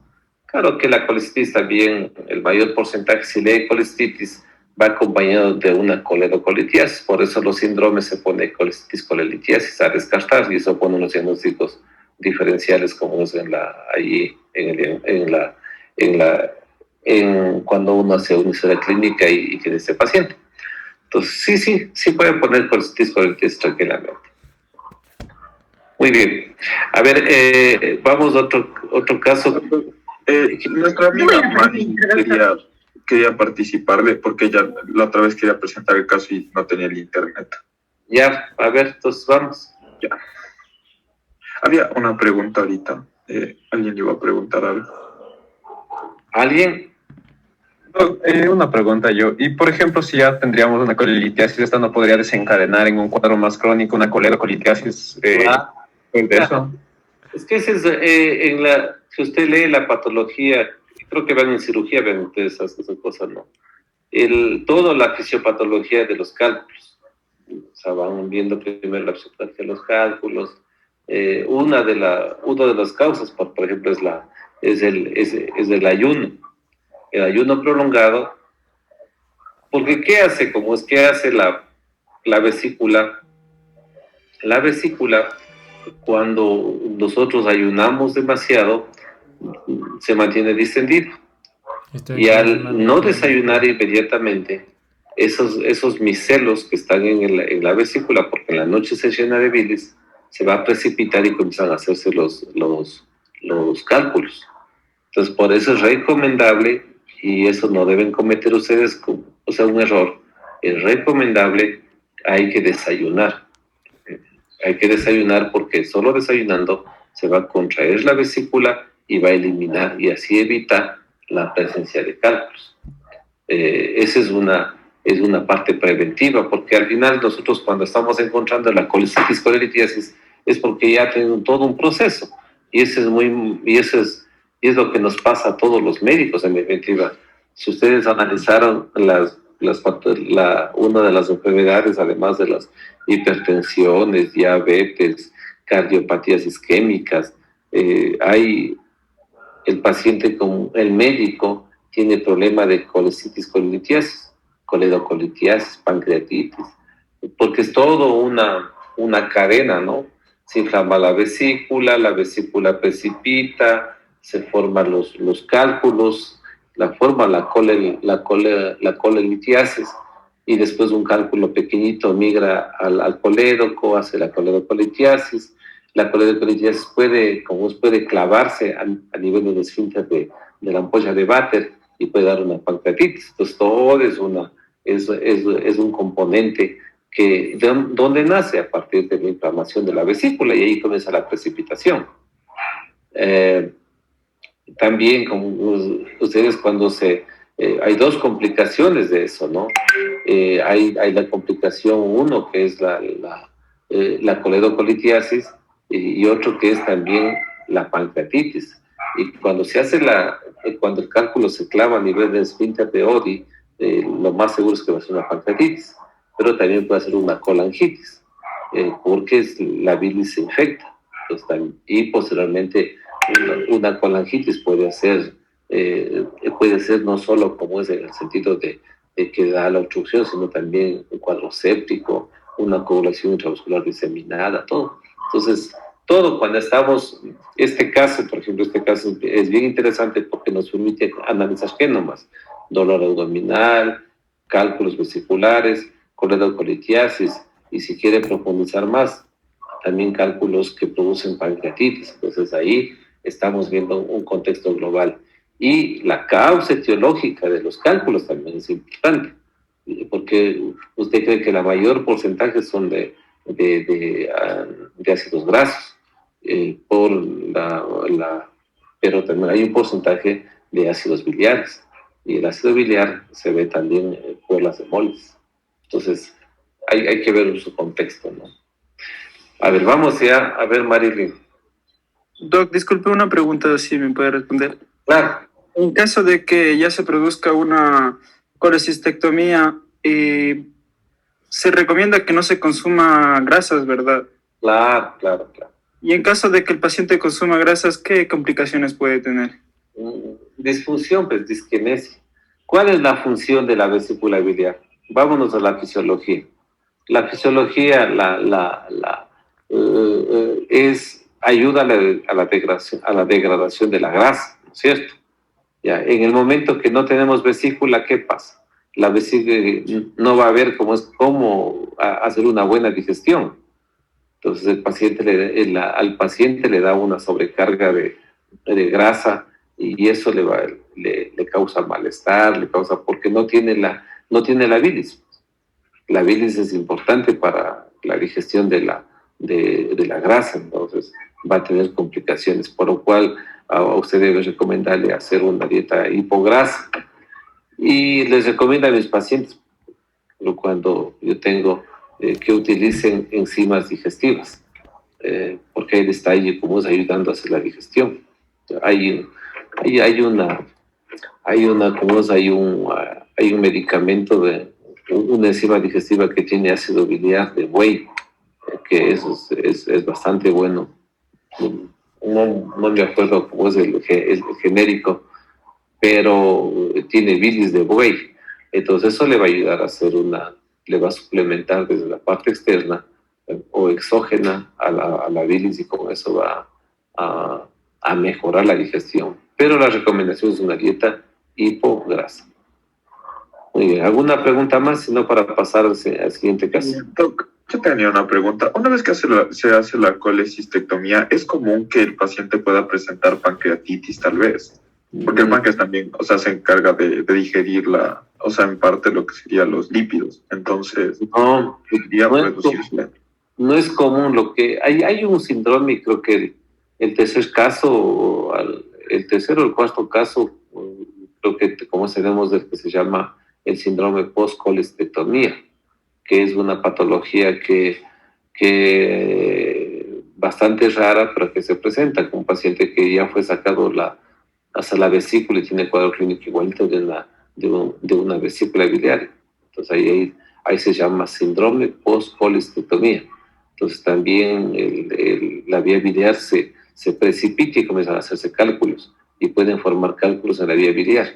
Claro que la colecistitis también, el mayor porcentaje, si le hay colecistitis, va acompañado de una coledocolitiasis. Por eso los síndromes se pone colecistitis colelitiasis a descartar, y eso pone unos diagnósticos diferenciales como es cuando uno hace una historia clínica y tiene este paciente. Entonces, sí puede poner colecistitis colelitiasis tranquilamente. Muy bien. A ver, vamos a otro caso. Nuestra amiga Mari quería participarle porque ella la otra vez quería presentar el caso y no tenía el internet. Ya, a ver, entonces vamos. Ya. Había una pregunta ahorita. Alguien le iba a preguntar algo. ¿Alguien? Una pregunta yo. Y por ejemplo, si ya tendríamos una colelitiasis, ¿esta no podría desencadenar en un cuadro más crónico una coledocolitiasis? ¿De eso? Es que ese es, si usted lee la patología, creo que van en cirugía, ven ustedes esas cosas, ¿no? Toda la fisiopatología de los cálculos. O sea, van viendo primero la fisiopatología de los cálculos. Una de las causas, por ejemplo, es el ayuno. El ayuno prolongado. Porque ¿qué hace? Como es que hace la vesícula. La vesícula, cuando nosotros ayunamos demasiado, se mantiene distendido. Y al no desayunar inmediatamente, esos micelos que están en la vesícula, porque en la noche se llena de bilis, se va a precipitar y comienzan a hacerse los cálculos. Entonces, por eso es recomendable, y eso no deben cometer ustedes, o sea, un error, es recomendable, hay que desayunar. Hay que desayunar porque solo desayunando se va a contraer la vesícula y va a eliminar y así evita la presencia de cálculos. Esa es una parte preventiva, porque al final nosotros cuando estamos encontrando la colecitis, colelitiasis, es porque ya tienen todo un proceso y eso es lo que nos pasa a todos los médicos en definitiva. Si ustedes analizaron una de las enfermedades, además de las hipertensiones, diabetes, cardiopatías isquémicas, hay el paciente con el médico tiene problema de colecitis, colelitiasis, coledocolitiasis, pancreatitis, porque es todo una cadena, ¿no? Se inflama la vesícula precipita, se forman los cálculos, forma la colelitiasis, y después un cálculo pequeñito migra al colédoco, hace la coledocolitiasis. La coledocolitiasis puede clavarse a nivel del esfínter de la ampolla de Vater y puede dar una pancreatitis. Entonces todo es un componente donde nace a partir de la inflamación de la vesícula y ahí comienza la precipitación. También, como ustedes cuando hay dos complicaciones de eso, ¿no? Hay la complicación uno que es la coledocolitiasis y otro que es también la pancreatitis. Y cuando cuando el cálculo se clava a nivel del esfínter de Oddi, lo más seguro es que va a ser una pancreatitis, pero también puede ser una colangitis, porque la bilis se infecta. Entonces, y posteriormente una colangitis puede ser no solo como es en el sentido de que da la obstrucción, sino también un cuadro séptico, una coagulación intravascular diseminada, todo. Entonces, todo cuando estamos, por ejemplo, este caso es bien interesante porque nos permite analizar genomas, dolor abdominal, cálculos vesiculares, coledocolitiasis, y si quiere profundizar más, también cálculos que producen pancreatitis. Entonces ahí estamos viendo un contexto global. Y la causa etiológica de los cálculos también es importante, porque usted cree que la mayor porcentaje son de ácidos grasos, pero también hay un porcentaje de ácidos biliares, y el ácido biliar se ve también por las hemolis. Entonces hay que ver su contexto, ¿no? A ver, vamos ya a ver, Marilyn. Doc, disculpe una pregunta, si me puede responder. Claro. En caso de que ya se produzca una colecistectomía, se recomienda que no se consuma grasas, ¿verdad? Claro. Y en caso de que el paciente consuma grasas, ¿qué complicaciones puede tener? Disfunción, pues disquinesia. ¿Cuál es la función de la vesícula biliar? Vámonos a la fisiología. La fisiología ayuda a la degradación de la grasa, ¿no es cierto? Ya, en el momento que no tenemos vesícula, ¿qué pasa? La vesícula no va a ver cómo hacer una buena digestión. Entonces al paciente le da una sobrecarga de grasa y eso le causa malestar, le causa, porque no tiene la bilis. La bilis es importante para la digestión de la grasa, entonces va a tener complicaciones, por lo cual a usted debe recomendarle hacer una dieta hipograsa. Y les recomiendo a mis pacientes, cuando yo tengo, que utilicen enzimas digestivas, porque ahí está ahí como es ayudando a hacer la digestión. Hay un medicamento una enzima digestiva que tiene ácido biliar de buey, que eso es bastante bueno. No me acuerdo cómo es el genérico, pero tiene bilis de buey. Entonces eso le va a ayudar a hacer le va a suplementar desde la parte externa o exógena a la bilis, y con eso va a mejorar la digestión. Pero la recomendación es una dieta hipograsa. Muy bien, ¿alguna pregunta más? Si no, para pasar al siguiente caso. Doc, yo tenía una pregunta. Una vez que se hace la colecistectomía, ¿es común que el paciente pueda presentar pancreatitis tal vez? Porque el páncreas también, o sea, se encarga de digerir en parte lo que serían los lípidos. Entonces, podría reducirse. No es común hay un síndrome, creo que el tercer caso, el tercero o el cuarto caso, creo que como sabemos del que se llama el síndrome post-colestectomía, que es una patología que bastante rara, pero que se presenta con un paciente que ya fue sacado hasta la vesícula y tiene cuadro clínico igualito de una vesícula biliar. Entonces ahí se llama síndrome post-colestectomía. Entonces también la vía biliar se precipita y comienzan a hacerse cálculos, y pueden formar cálculos en la vía biliar.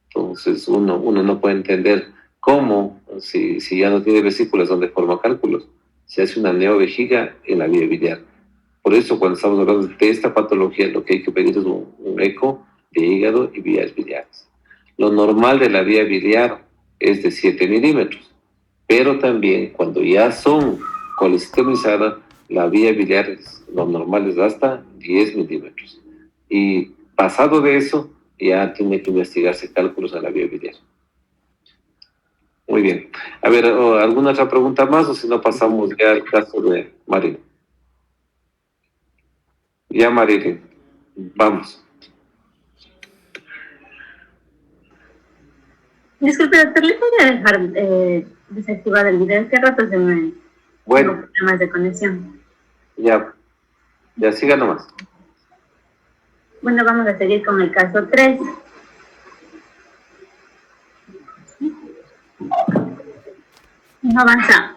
Entonces uno no puede entender cómo, si ya no tiene vesículas donde forma cálculos, se hace una neovejiga en la vía biliar. Por eso cuando estamos hablando de esta patología, lo que hay que pedir es un eco de hígado y vías biliares. Lo normal de la vía biliar es de 7 milímetros, pero también cuando ya son colesteromizadas, la vía biliar lo normal es hasta 10 milímetros. Y pasado de eso, ya tiene que investigarse cálculos a la vía biliar. Muy bien. A ver, ¿alguna otra pregunta más, o si no pasamos ya al caso de Marilyn? Ya, Marilyn, vamos. Disculpe, doctor, ¿le podría dejar desactivar el video? ¿Qué rato se me... Bueno. Problemas de conexión. Ya siga nomás. Bueno, vamos a seguir con el caso 3. No avanza.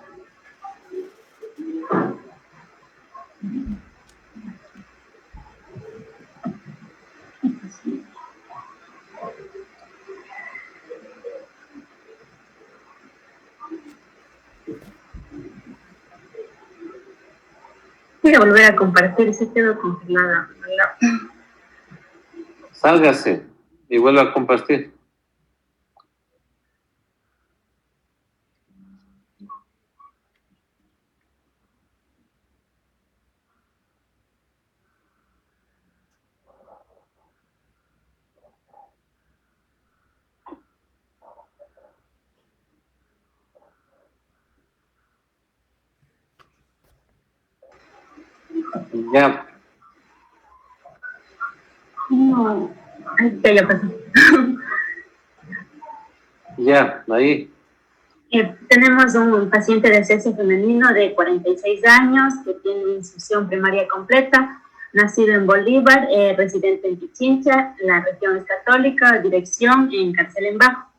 Voy a volver a compartir, se quedó congelada. Sálgase y vuelva a compartir. Ya. No, ya pasó. Ya, ahí. Tenemos un paciente de sexo femenino de 46 años que tiene instrucción primaria completa, nacido en Bolívar, residente en Pichincha, la región es católica, dirección en Carcelenbajo.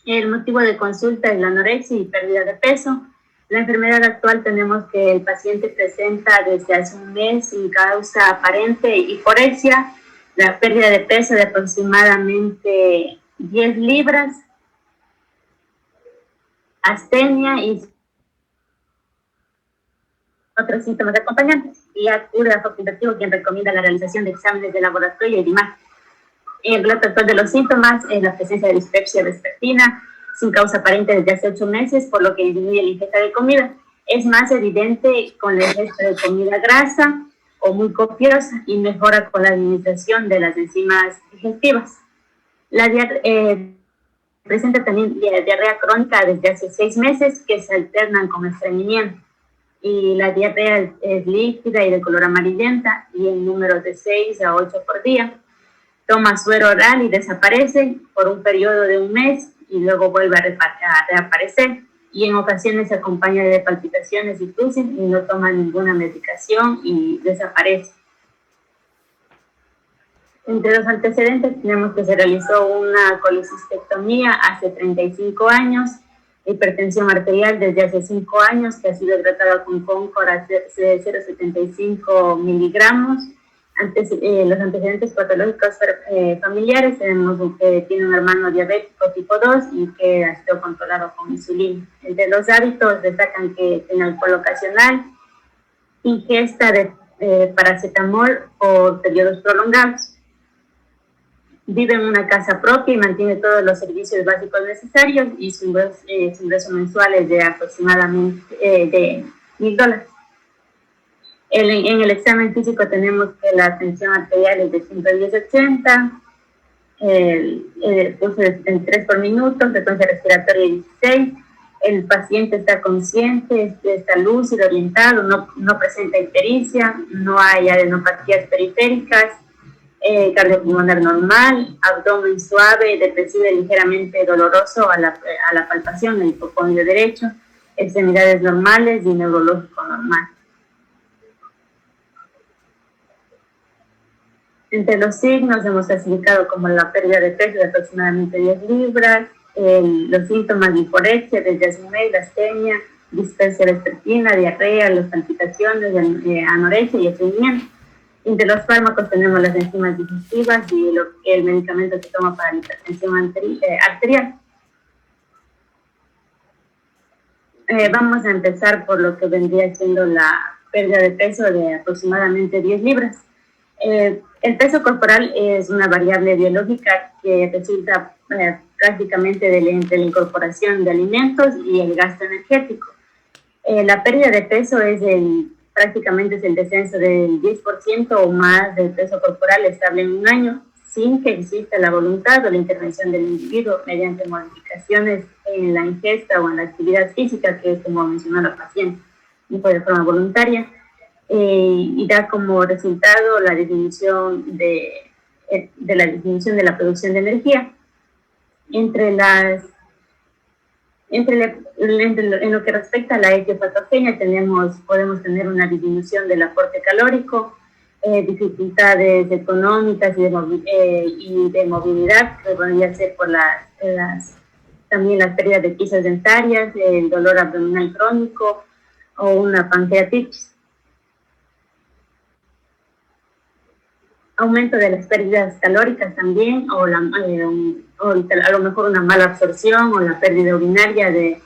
El motivo de consulta es la anorexia y pérdida de peso. La enfermedad actual tenemos que el paciente presenta desde hace un mes sin causa aparente hiporexia, la pérdida de peso de aproximadamente 10 libras, astenia y otros síntomas acompañantes, y acude a facultativo quien recomienda la realización de exámenes de laboratorio y de imagen. El relato actual de los síntomas es la presencia de dispepsia vespertina, sin causa aparente desde hace 8 meses, por lo que disminuye la ingesta de comida. Es más evidente con la ingesta de comida grasa, o muy copiosa y mejora con la administración de las enzimas digestivas. Presenta también diarrea crónica desde hace 6 meses que se alternan con estreñimiento. Y la diarrea es líquida y de color amarillenta y en números de 6 a 8 por día. Toma suero oral y desaparece por un periodo de 1 mes y luego vuelve a reaparecer. Y en ocasiones se acompaña de palpitaciones y cruces y no toma ninguna medicación y desaparece. Entre los antecedentes tenemos que se realizó una colecistectomía hace 35 años, hipertensión arterial desde hace 5 años, que ha sido tratada con Concor de 0,75 miligramos. Los antecedentes patológicos familiares tenemos que tiene un hermano diabético tipo 2 y que ha sido controlado con insulina. Entre los hábitos destacan que tiene alcohol ocasional, ingesta de paracetamol por periodos prolongados. Vive en una casa propia y mantiene todos los servicios básicos necesarios y su ingreso mensual es de aproximadamente de $1,000. En el examen físico tenemos que la tensión arterial es de 110/80, el pulso en 3 por minuto, frecuencia respiratoria 16, el paciente está consciente, está lúcido, orientado, no presenta ictericia, no hay adenopatías periféricas, cardiopulmonar normal, abdomen suave, depresivo y ligeramente doloroso a la palpación, el hipocondrio derecho, extremidades normales y neurológico normal. Entre los signos hemos clasificado como la pérdida de peso de aproximadamente 10 libras, los síntomas de hiporexia, desde asumir, astenia, dispesia vespertina, diarrea, las palpitaciones, anorexia y estreñimiento. Entre los fármacos tenemos las enzimas digestivas y el medicamento que toma para la hipertensión arterial. Vamos a empezar por lo que vendría siendo la pérdida de peso de aproximadamente 10 libras. El peso corporal es una variable biológica que resulta prácticamente de la incorporación de alimentos y el gasto energético. La pérdida de peso prácticamente es el descenso del 10% o más del peso corporal estable en un año, sin que exista la voluntad o la intervención del individuo mediante modificaciones en la ingesta o en la actividad física, que es como mencionó la paciente, de forma voluntaria, y da como resultado la disminución de la producción de energía. En lo que respecta a la etiopatogenia, podemos tener una disminución del aporte calórico, dificultades económicas y de movilidad, que podría ser por también las pérdidas de piezas dentarias, el dolor abdominal crónico o una pancreatitis. Aumento de las pérdidas calóricas también, o a lo mejor una mala absorción o la pérdida urinaria de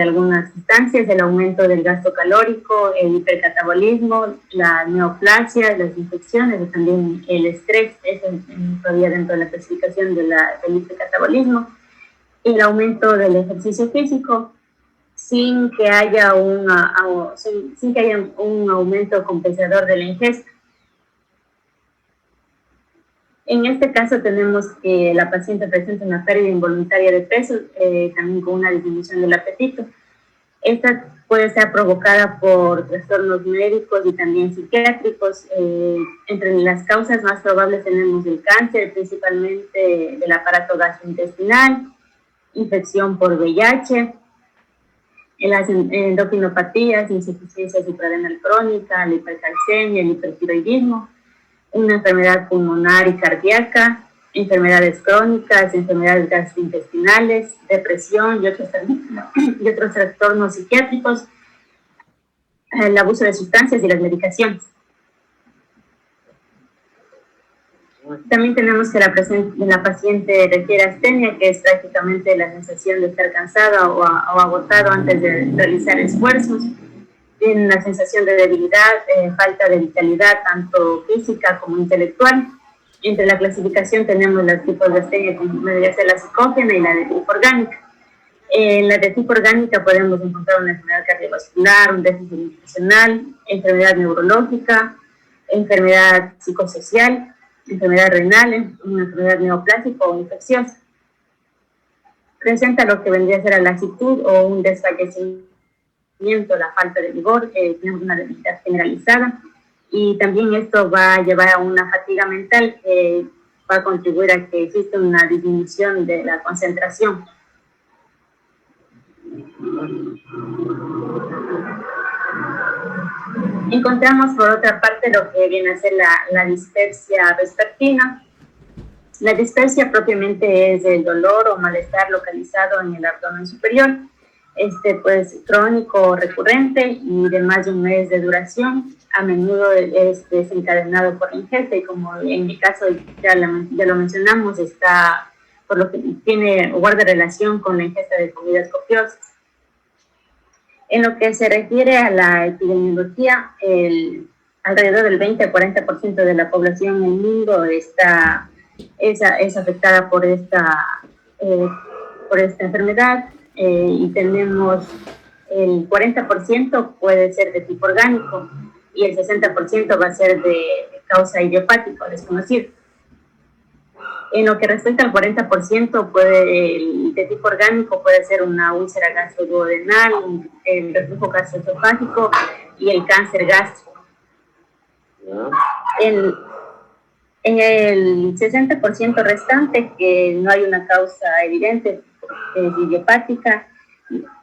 algunas sustancias, el aumento del gasto calórico, el hipercatabolismo, la neoplasia, las infecciones y también el estrés, eso todavía dentro de la clasificación del hipercatabolismo, el aumento del ejercicio físico sin que haya un aumento compensador de la ingesta. En este caso tenemos que la paciente presenta una pérdida involuntaria de peso, también con una disminución del apetito. Esta puede ser provocada por trastornos médicos y también psiquiátricos. Entre las causas más probables tenemos el cáncer, principalmente del aparato gastrointestinal, infección por VIH, las endocrinopatías, insuficiencia suprarrenal crónica, la hipercalcemia, el hipertiroidismo, una enfermedad pulmonar y cardíaca, enfermedades crónicas, enfermedades gastrointestinales, depresión y otros trastornos psiquiátricos, el abuso de sustancias y las medicaciones. También tenemos que la paciente refiere astenia, que es prácticamente la sensación de estar cansada o agotado antes de realizar esfuerzos. Tiene una sensación de debilidad, falta de vitalidad, tanto física como intelectual. Entre la clasificación tenemos los tipos de astenia, como debería ser la psicógena y la de tipo orgánica. En la de tipo orgánica podemos encontrar una enfermedad cardiovascular, un déficit nutricional, enfermedad neurológica, enfermedad psicosocial, enfermedad renal, una enfermedad neoplásica o infecciosa. Presenta lo que vendría a ser la lasitud o un desfallecimiento, la falta de vigor, tenemos una debilidad generalizada, y también esto va a llevar a una fatiga mental que va a contribuir a que exista una disminución de la concentración. Encontramos por otra parte lo que viene a ser la dispepsia vespertina. La dispepsia propiamente es el dolor o malestar localizado en el abdomen superior, pues crónico o recurrente y de más de un mes de duración. A menudo es desencadenado por la ingesta y, como en mi caso ya lo mencionamos, está por lo que tiene o guarda relación con la ingesta de comidas copiosas. En lo que se refiere a la epidemiología, alrededor del 20 a 40% de la población en el mundo es afectada por esta enfermedad, y tenemos el 40% puede ser de tipo orgánico y el 60% va a ser de causa idiopática o desconocida. En lo que respecta al 40%, de tipo orgánico puede ser una úlcera gastroduodenal, el reflujo gastroesofágico y el cáncer gástrico. En el 60% restante, que no hay una causa evidente, es idiopática.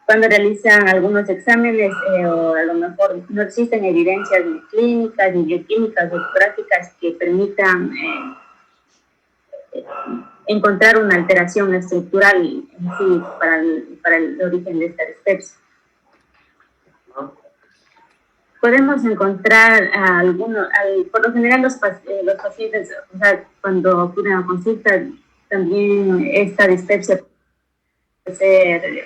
Cuando realizan algunos exámenes, o a lo mejor no existen evidencias ni clínicas, ni bioquímicas o prácticas que permitan encontrar una alteración estructural en sí para el origen de esta dispepsia. Podemos encontrar por lo general los pacientes, o sea, cuando acuden a consulta, también esta dispepsia puede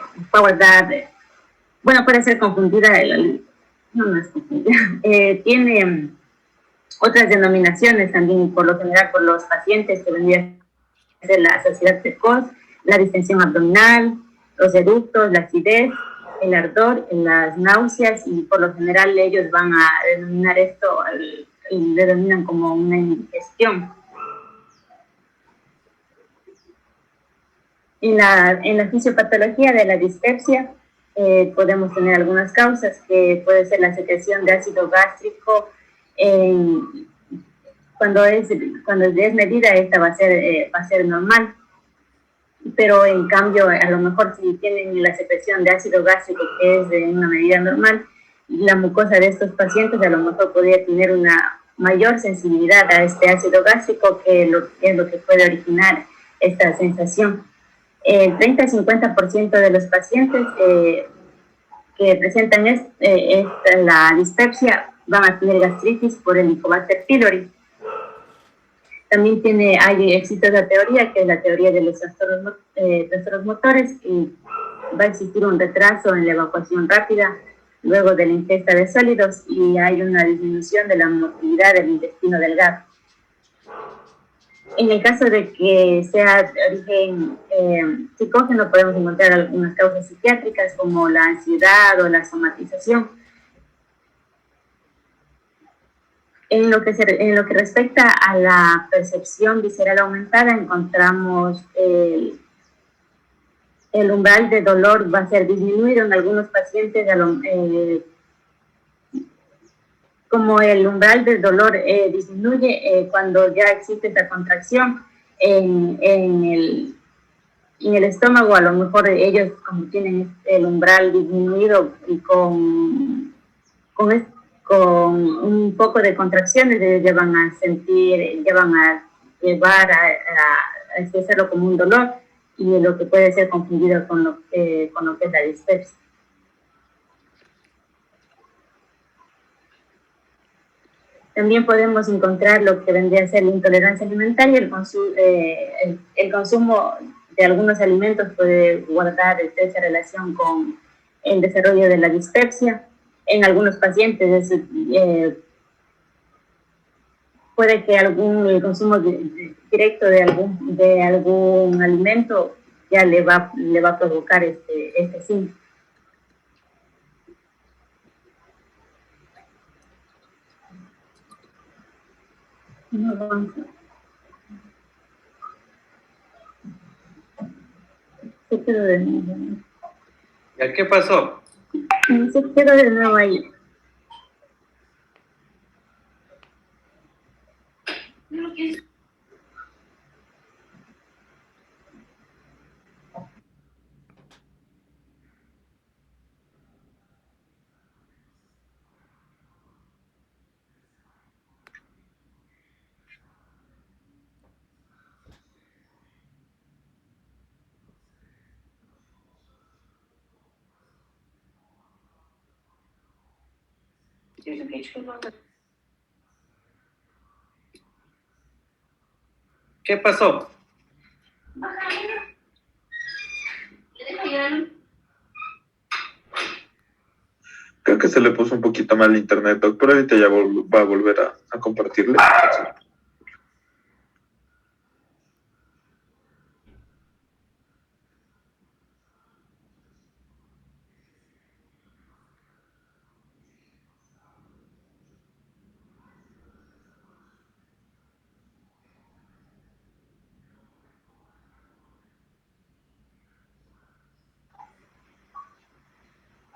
ser confundida, no es confundida, tiene otras denominaciones también, por lo general por los pacientes, que vendría a ser la saciedad precoz, la distensión abdominal, los eructos, la acidez, el ardor, las náuseas, y por lo general ellos van a denominar esto, y le denominan como una indigestión. En la fisiopatología de la dispepsia podemos tener algunas causas, que puede ser la secreción de ácido gástrico. Cuando es medida, esta va a ser normal, pero en cambio, a lo mejor si tienen la secreción de ácido gástrico, que es de una medida normal, la mucosa de estos pacientes a lo mejor podría tener una mayor sensibilidad a este ácido gástrico, que es lo que puede originar esta sensación. El 30 al 50% de los pacientes que presentan la dispepsia van a tener gastritis por el Helicobacter pylori. También existe otra teoría, que es la teoría de los trastornos motores, y va a existir un retraso en la evacuación rápida luego de la ingesta de sólidos, y hay una disminución de la motilidad del intestino delgado. En el caso de que sea de origen psicógeno, podemos encontrar algunas causas psiquiátricas, como la ansiedad o la somatización. En lo que respecta a la percepción visceral aumentada, encontramos el umbral de dolor va a ser disminuido en algunos pacientes, como el umbral del dolor disminuye cuando ya existe esta contracción en el estómago. A lo mejor ellos, como tienen el umbral disminuido y con un poco de contracciones, ellos van a llevar a expresarlo como un dolor, y lo que puede ser confundido con lo que es la dispepsia. También podemos encontrar lo que vendría a ser la intolerancia alimentaria. El consumo de algunos alimentos puede guardar estrecha relación con el desarrollo de la dispepsia. En algunos pacientes puede que el consumo directo de algún alimento ya le va a provocar este síntoma. No avanza. Se quedó de nuevo. ¿Ya qué pasó? Se quedó de nuevo ahí. ¿Qué pasó? Creo que se le puso un poquito mal el internet, Doc, pero ahorita ya va a volver a compartirle.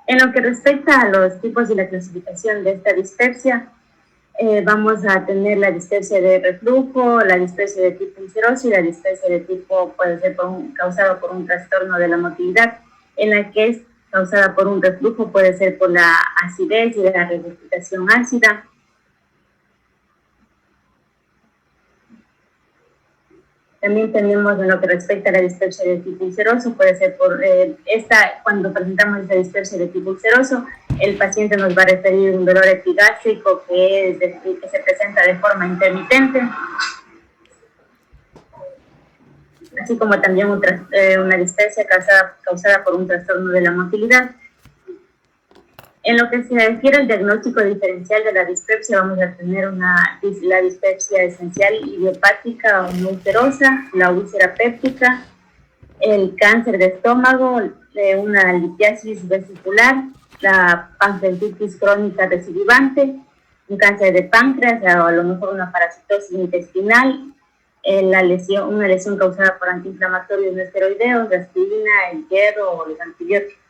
En lo que respecta a los tipos y la clasificación de esta dispepsia, vamos a tener la dispepsia de reflujo, la dispepsia de tipo ulceroso y la dispepsia de tipo puede ser causada por un trastorno de la motilidad, en la que es causada por un reflujo, puede ser por la acidez y la regurgitación ácida. También tenemos en lo que respecta a la dispepsia de tipo ulceroso, puede ser por cuando presentamos esta dispepsia de tipo ulceroso, el paciente nos va a referir un dolor epigástrico que se presenta de forma intermitente, así como también una dispepsia causada por un trastorno de la motilidad. En lo que se refiere al diagnóstico diferencial de la dispepsia, vamos a tener la dispepsia esencial idiopática o no ulcerosa, la úlcera péptica, el cáncer de estómago, una litiasis vesicular, la pancreatitis crónica recidivante, un cáncer de páncreas o a lo mejor una parasitosis intestinal, una lesión causada por antiinflamatorios no esteroideos, la aspirina, el hierro o los antibióticos.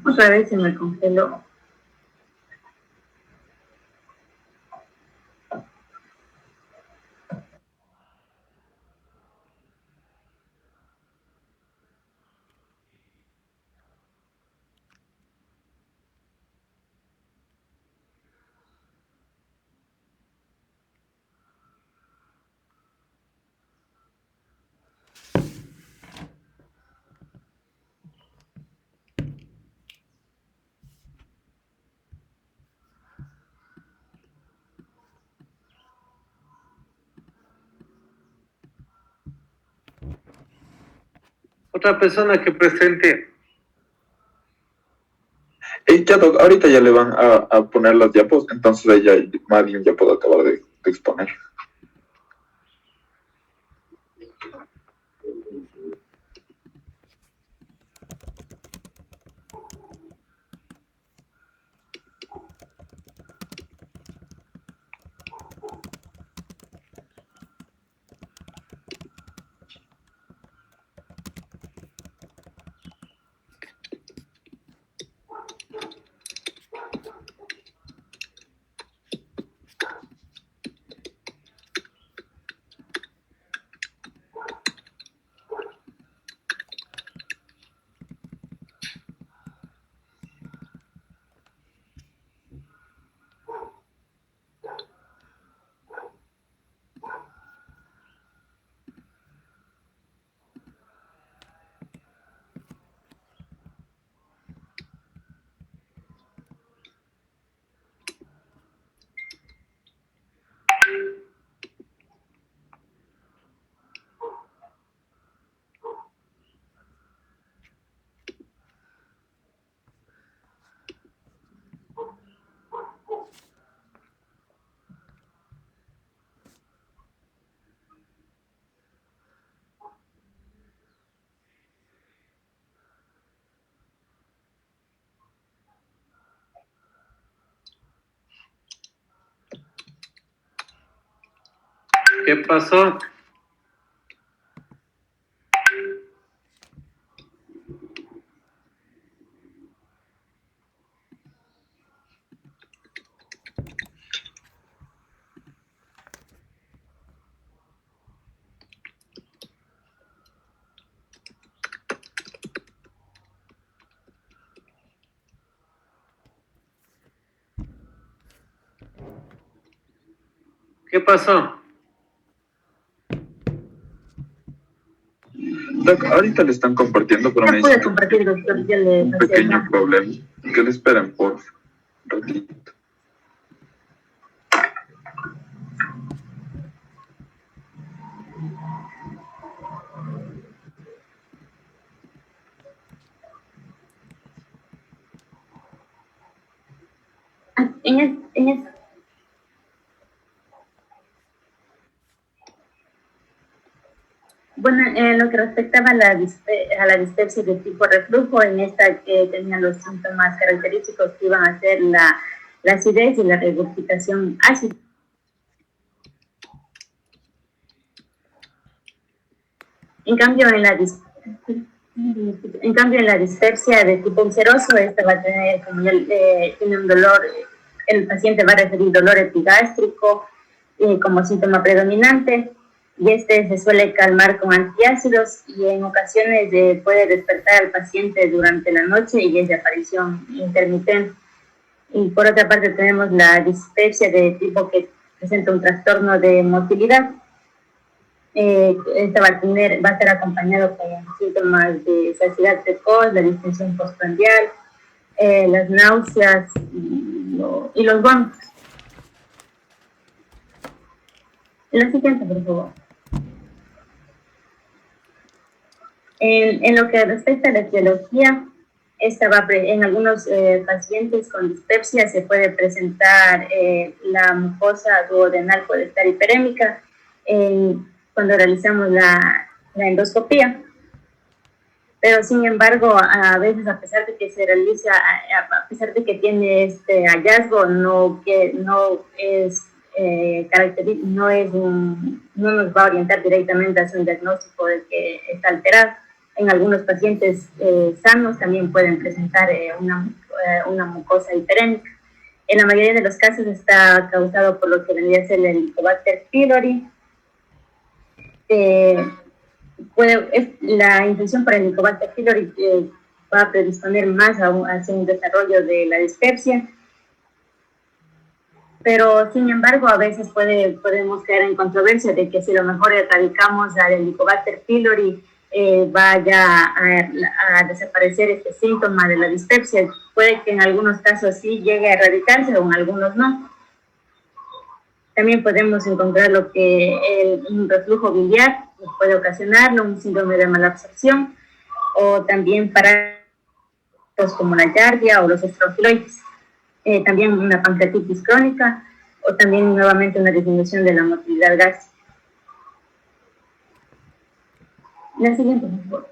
Otra vez se me congeló. Otra persona que presente. Ya, Doc, ahorita ya le van a poner las diapos, entonces ahí ya más bien ya puedo acabar de exponer. ¿Qué pasó? ¿Qué pasó? Doc, ahorita le están compartiendo, pero me No pude dicen compartir, doctor, ya le un pasé pequeño acá. problema. Que le esperen, por favor. Un ratito. Ah, bueno, en lo que respectaba a a la dispepsia de tipo reflujo, en esta tenían los síntomas característicos que iban a ser la acidez y la regurgitación ácida. En cambio, en la dispepsia de tipo ulceroso, esta va a tener, como ya tiene un dolor, el paciente va a referir dolor epigástrico como síntoma predominante, y este se suele calmar con antiácidos y en ocasiones puede despertar al paciente durante la noche y es de aparición intermitente. Y por otra parte tenemos la dispepsia de tipo que presenta un trastorno de motilidad. Esta va a estar acompañado con síntomas de saciedad precoz, la distensión postprandial, las náuseas y los vómitos. La siguiente, por favor. En lo que respecta a la etiología, en algunos pacientes con dispepsia se puede presentar la mucosa duodenal puede estar hiperémica cuando realizamos la endoscopía. Pero sin embargo, a veces a pesar de que se realiza, a pesar de que tiene este hallazgo, no nos va a orientar directamente hacia un diagnóstico de que está alterado. En algunos pacientes sanos también pueden presentar una mucosa hiperémica. En la mayoría de los casos está causado por lo que vendría a ser el Helicobacter pylori. La infección por el Helicobacter pylori va a predisponer más hacia un desarrollo de la dispepsia. Pero, sin embargo, a veces podemos caer en controversia de que si a lo mejor erradicamos al Helicobacter pylori, vaya a desaparecer este síntoma de la dispepsia. Puede que en algunos casos sí llegue a erradicarse o en algunos no. También podemos encontrar lo que un reflujo biliar puede ocasionarlo, un síndrome de malabsorción, o también parásitos como la giardia o los estrofiloides. También una pancreatitis crónica, o también nuevamente una disminución de la motilidad gástrica. La siguiente, por favor.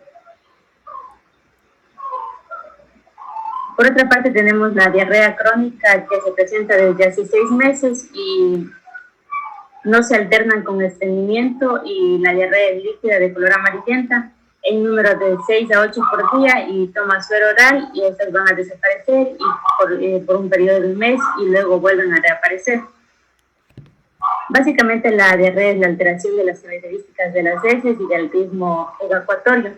Por otra parte, tenemos la diarrea crónica que se presenta desde hace 6 meses y no se alternan con estreñimiento, y la diarrea líquida de color amarillenta en número de 6 a 8 por día, y toma suero oral y estas van a desaparecer por un periodo de un mes y luego vuelven a reaparecer. Básicamente la diarrea es la alteración de las características de las heces y del ritmo evacuatorio.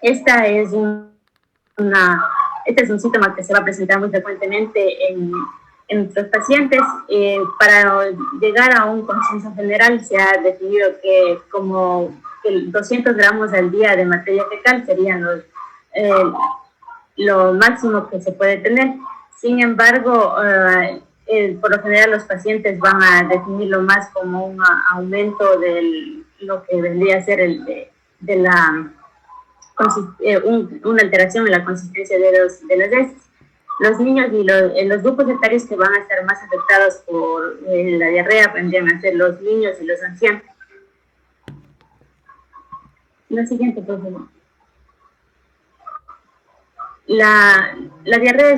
Este es un síntoma que se va a presentar muy frecuentemente en nuestros pacientes. Para llegar a un consenso general se ha definido que como 200 gramos al día de materia fecal serían lo máximo que se puede tener. Sin embargo, por lo general los pacientes van a definirlo más como un aumento de lo que vendría a ser una alteración en la consistencia de las heces. Los niños y los grupos etarios que van a estar más afectados por la diarrea vendrían a ser los niños y los ancianos. La siguiente, por favor. La diarrea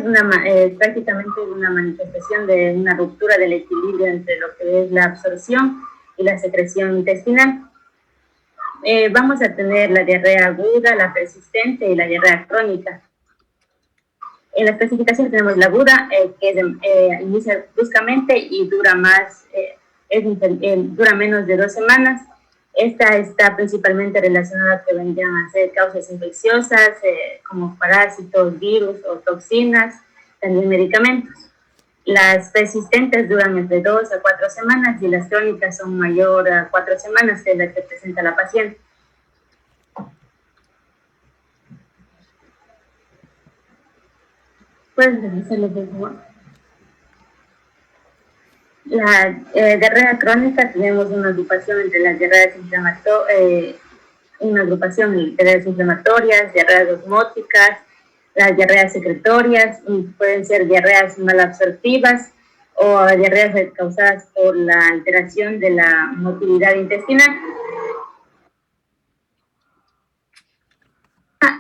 es prácticamente una manifestación de una ruptura del equilibrio entre lo que es la absorción y la secreción intestinal. Vamos a tener la diarrea aguda, la persistente y la diarrea crónica. En la clasificación tenemos la aguda, que inicia bruscamente y dura dura menos de 2 semanas. Esta está principalmente relacionada a que vendrían a ser causas infecciosas, como parásitos, virus o toxinas, también medicamentos. Las persistentes duran entre 2 a 4 semanas y las crónicas son mayor a 4 semanas, que es la que presenta la paciente. Pueden revisarlo, por favor. La diarrea crónica, tenemos una agrupación entre las diarreas inflamatorias, diarreas osmóticas, las diarreas secretorias, pueden ser diarreas malabsortivas o diarreas causadas por la alteración de la motilidad intestinal.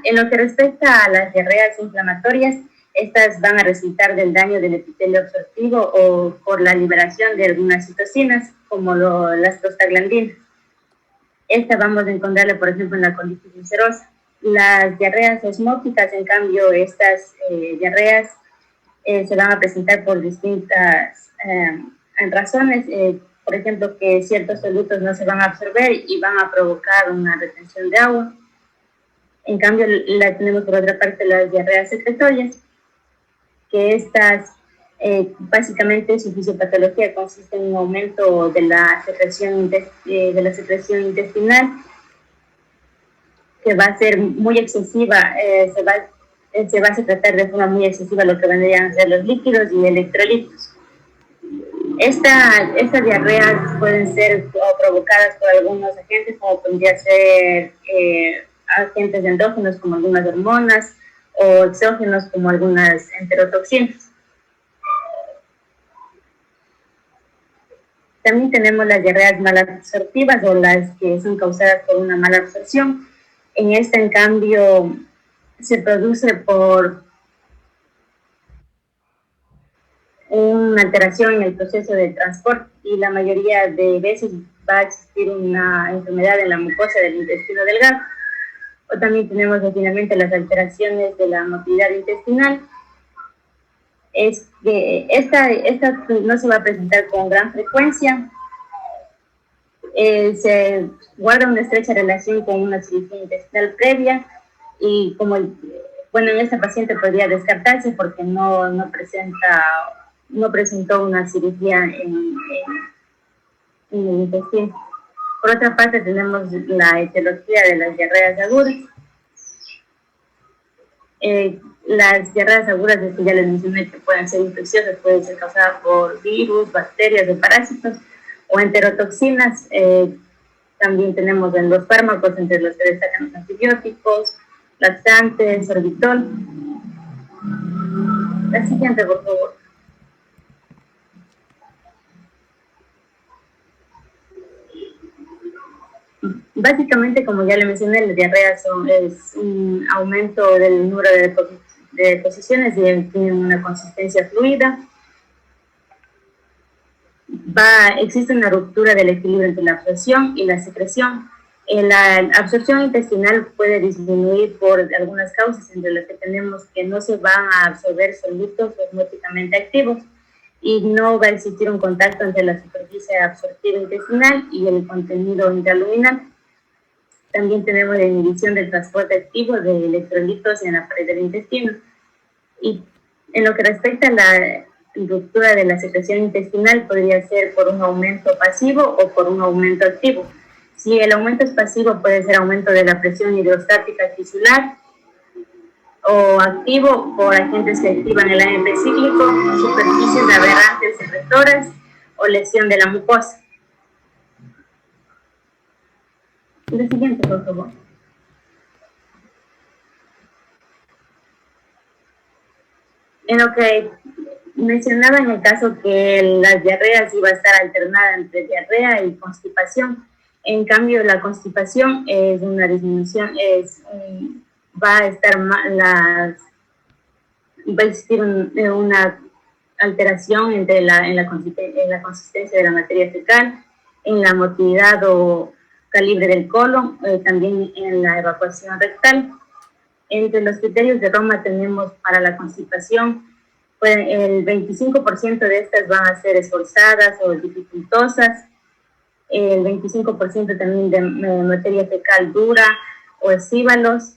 En lo que respecta a las diarreas inflamatorias, estas van a resultar del daño del epitelio absortivo o por la liberación de algunas citocinas, como las prostaglandinas. Esta vamos a encontrarla, por ejemplo, en la colitis ulcerosa. Las diarreas osmóticas, en cambio, estas diarreas se van a presentar por distintas razones. Por ejemplo, que ciertos solutos no se van a absorber y van a provocar una retención de agua. En cambio, la tenemos por otra parte las diarreas secretorias, que estas básicamente su fisiopatología consiste en un aumento de la secreción intestinal, que va a ser muy excesiva, se va a secretar de forma muy excesiva lo que vendrían a ser los líquidos y electrolitos. Estas diarreas pueden ser provocadas por algunos agentes, como podría ser agentes endógenos como algunas hormonas, o exógenos como algunas enterotoxinas. También tenemos las diarreas malabsortivas o las que son causadas por una mala absorción. En esta, en cambio, se produce por una alteración en el proceso de transporte y la mayoría de veces va a existir una enfermedad en la mucosa del intestino delgado. O también tenemos finalmente las alteraciones de la motilidad intestinal. Esta no se va a presentar con gran frecuencia. Se guarda una estrecha relación con una cirugía intestinal previa y en esta paciente podría descartarse porque no presentó una cirugía en el intestino. Por otra parte, tenemos la etiología de las diarreas agudas. Las diarreas agudas, que ya les mencioné, que pueden ser infecciosas, pueden ser causadas por virus, bacterias o parásitos, o enterotoxinas. También tenemos en los fármacos, entre los que destacan los antibióticos, laxantes, sorbitol. La siguiente, por favor. Básicamente, como ya le mencioné, la diarrea es un aumento del número de deposiciones y tienen una consistencia fluida. Existe una ruptura del equilibrio entre la absorción y la secreción. La absorción intestinal puede disminuir por algunas causas, entre las que tenemos que no se van a absorber solutos osmóticamente activos y no va a existir un contacto entre la superficie absortiva intestinal y el contenido intraluminal. También tenemos la inhibición del transporte activo de electrolitos en la pared del intestino. Y en lo que respecta a la ruptura de la secreción intestinal, podría ser por un aumento pasivo o por un aumento activo. Si el aumento es pasivo, puede ser aumento de la presión hidrostática tisular, o activo por agentes que activan el AMP cíclico, superficies aberrantes secretoras o lesión de la mucosa. La siguiente, por favor. En lo que mencionaba en el caso que las diarreas iba a estar alternada entre diarrea y constipación. En cambio, la constipación es una disminución, va a existir una alteración en la consistencia de la materia fecal, en la motilidad o calibre del colon, también en la evacuación rectal. Entre los criterios de Roma tenemos para la constipación, pues el 25% de estas van a ser esforzadas o dificultosas, el 25% también de materia fecal dura o estíbalos,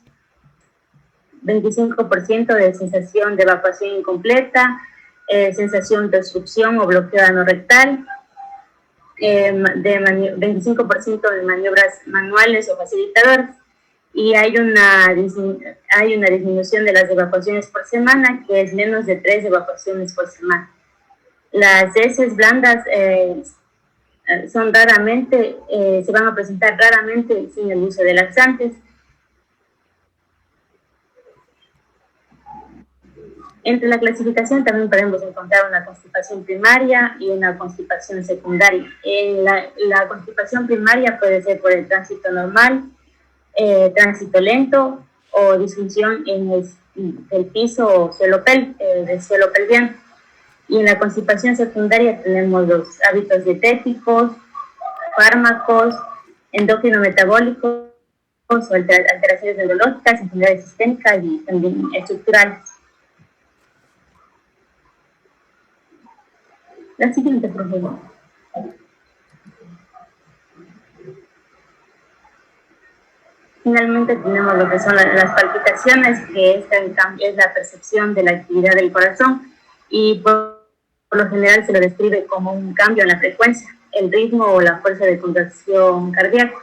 25% de sensación de evacuación incompleta, sensación de obstrucción o bloqueo anorrectal, 25% de maniobras manuales o facilitadoras, y hay una disminución de las evacuaciones por semana, que es menos de 3 evacuaciones por semana. Las heces blandas son raramente, se van a presentar raramente sin el uso de laxantes. Entre la clasificación también podemos encontrar una constipación primaria y una constipación secundaria. La constipación primaria puede ser por el tránsito normal, tránsito lento o disfunción en el piso o suelo del suelo pelviano. Y en la constipación secundaria tenemos los hábitos dietéticos, fármacos, endocrino-metabólicos, o alteraciones neurológicas, enfermedades sistémicas y también estructurales. La siguiente, por favor. Finalmente tenemos lo que son las palpitaciones, que esta en cambio es la percepción de la actividad del corazón, y por lo general se lo describe como un cambio en la frecuencia, el ritmo o la fuerza de contracción cardíaca.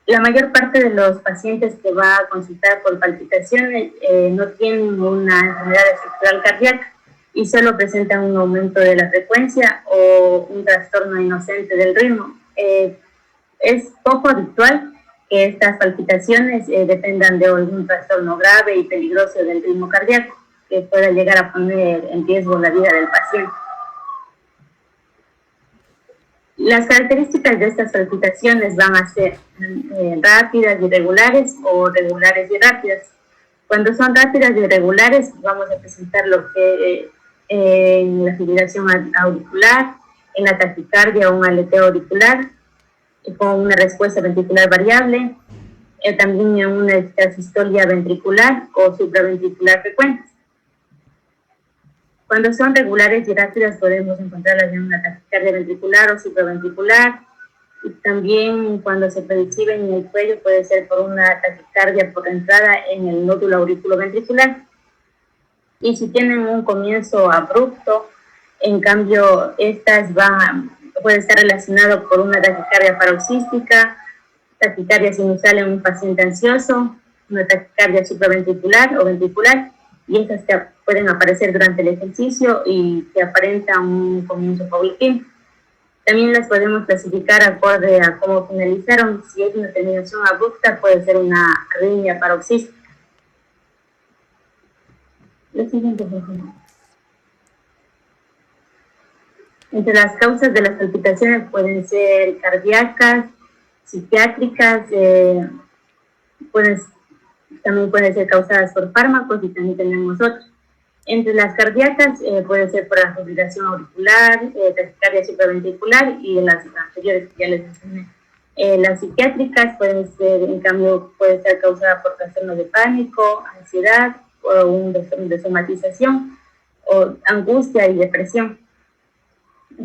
La mayor parte de los pacientes que va a consultar por palpitaciones no tienen una enfermedad estructural cardíaca y solo presentan un aumento de la frecuencia o un trastorno inocente del ritmo. Es poco habitual que estas palpitaciones dependan de algún trastorno grave y peligroso del ritmo cardíaco que pueda llegar a poner en riesgo la vida del paciente. Las características de estas palpitaciones van a ser rápidas y regulares o regulares y rápidas. Cuando son rápidas y irregulares, vamos a presentar lo que en la fibrilación auricular, en la taquicardia o un aleteo auricular, con una respuesta ventricular variable, también en una extrasistolia ventricular o supraventricular frecuente. Cuando son regulares y rápidas podemos encontrarlas en una taquicardia ventricular o supraventricular, y también cuando se perciben en el cuello puede ser por una taquicardia por entrada en el nódulo auriculoventricular. Y si tienen un comienzo abrupto, en cambio estas puede estar relacionado por una taquicardia paroxística, taquicardia sinusal en un paciente ansioso, una taquicardia supraventricular o ventricular, y estas que pueden aparecer durante el ejercicio y que aparentan un comienzo paulatino. También las podemos clasificar acorde a cómo finalizaron. Si es una terminación abrupta, puede ser una arritmia paroxística. Lo siguiente, por favor. Entre las causas de las palpitaciones pueden ser cardíacas, psiquiátricas, también pueden ser causadas por fármacos y también tenemos otros. Entre las cardíacas puede ser por la fibrilación auricular, taquicardia supraventricular y las anteriores que ya les mencioné. Las psiquiátricas pueden ser, en cambio, puede ser causada por trastornos de pánico, ansiedad o un trastorno de somatización o angustia y depresión.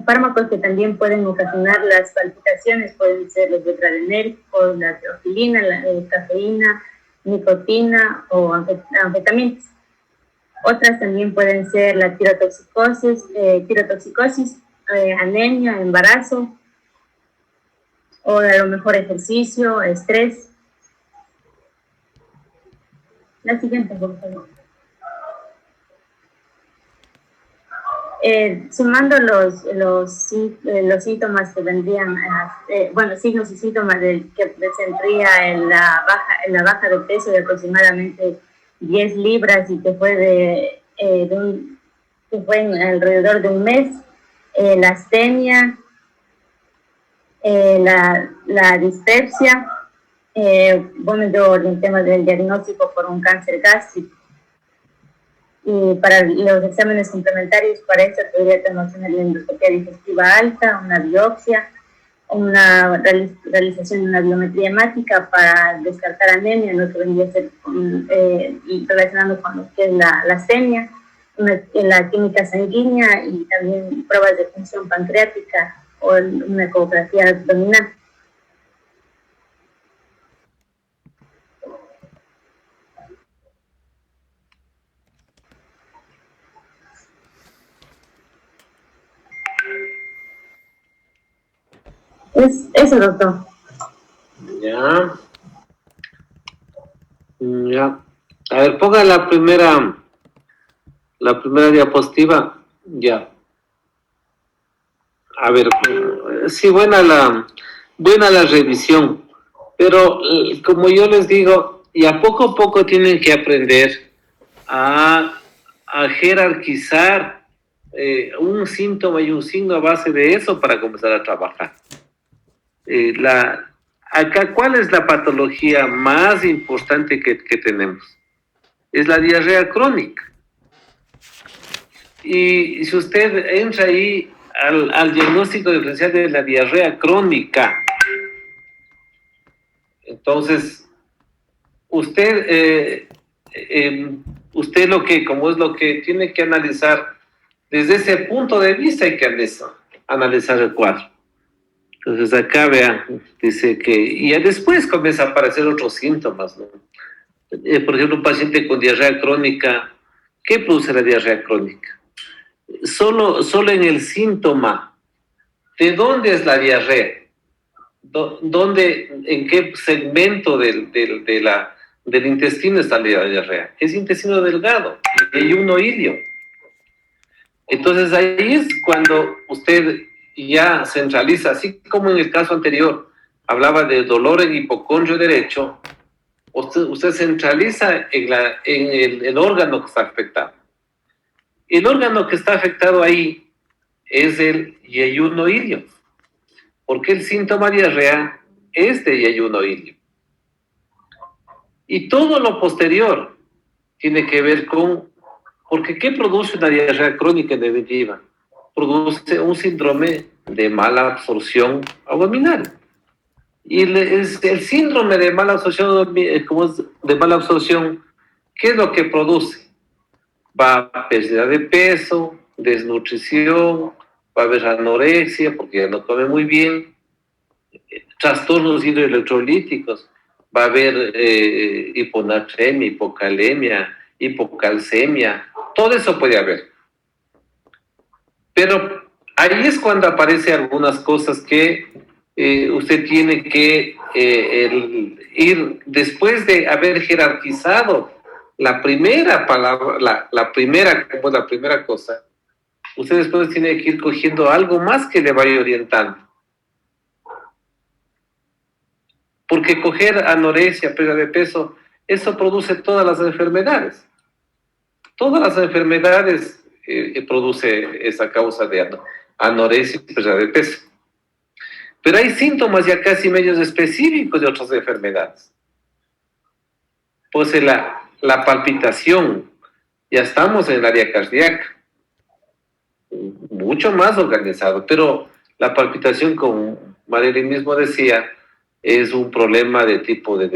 Fármacos que también pueden ocasionar las palpitaciones pueden ser los betaadrenérgicos, la teofilina, la cafeína, nicotina o anfetaminas. Otras también pueden ser la tirotoxicosis, anemia, embarazo, o a lo mejor ejercicio, estrés. La siguiente, por favor. Sumando los síntomas que vendrían, signos y síntomas que presentaría en la baja de peso de aproximadamente 10 libras y que fue alrededor de un mes, la astenia, la dispepsia, yo orienté más del diagnóstico por un cáncer gástrico. Y para los exámenes complementarios, para esto podría tener una endoscopia digestiva alta, una biopsia, realización de una biometría hemática para descartar anemia, lo que vendría a ser relacionando con lo que es la leucemia, la química sanguínea y también pruebas de función pancreática o una ecografía abdominal. Es eso, doctor. Ya. Ya. A ver, ponga la primera diapositiva. Ya. A ver, sí, buena la revisión. Pero como yo les digo, y a poco tienen que aprender a jerarquizar un síntoma y un signo a base de eso para comenzar a trabajar. Acá, ¿cuál es la patología más importante que tenemos? Es la diarrea crónica. Y si usted entra ahí al diagnóstico diferencial de la diarrea crónica, entonces usted lo que tiene que analizar desde ese punto de vista, hay que analizar el cuadro. Entonces acá vea, dice que, y ya después comienza a aparecer otros síntomas, ¿no? Por ejemplo, un paciente con diarrea crónica, ¿qué produce la diarrea crónica? Solo en el síntoma, ¿de dónde es la diarrea? ¿En qué segmento del intestino está la diarrea? Es intestino delgado, y uno ilio. Entonces ahí es cuando usted ya centraliza, así como en el caso anterior, hablaba de dolor en hipocondrio derecho, usted centraliza en el órgano que está afectado. El órgano que está afectado ahí es el yeyuno ilio, porque el síntoma diarrea es de yeyuno ilio. Y todo lo posterior tiene que ver con, porque ¿qué produce una diarrea crónica en definitiva? Produce un síndrome de mala absorción abdominal. Y el síndrome de mala absorción, ¿qué es lo que produce? Va a haber pérdida de peso, desnutrición, va a haber anorexia porque ya no come muy bien, trastornos hidroelectrolíticos, va a haber hiponatremia, hipocalemia, hipocalcemia, todo eso puede haber. Pero ahí es cuando aparecen algunas cosas que usted tiene que ir, después de haber jerarquizado la primera palabra, la primera cosa, usted después tiene que ir cogiendo algo más que le vaya orientando. Porque coger anorexia, pérdida de peso, eso produce todas las enfermedades. Todas las enfermedades produce esa causa de anorexia y pérdida de peso. Pero hay síntomas ya casi medios específicos de otras enfermedades. Pues la palpitación, ya estamos en el área cardíaca, mucho más organizado, pero la palpitación, como Marilyn mismo decía, es un problema de tipo de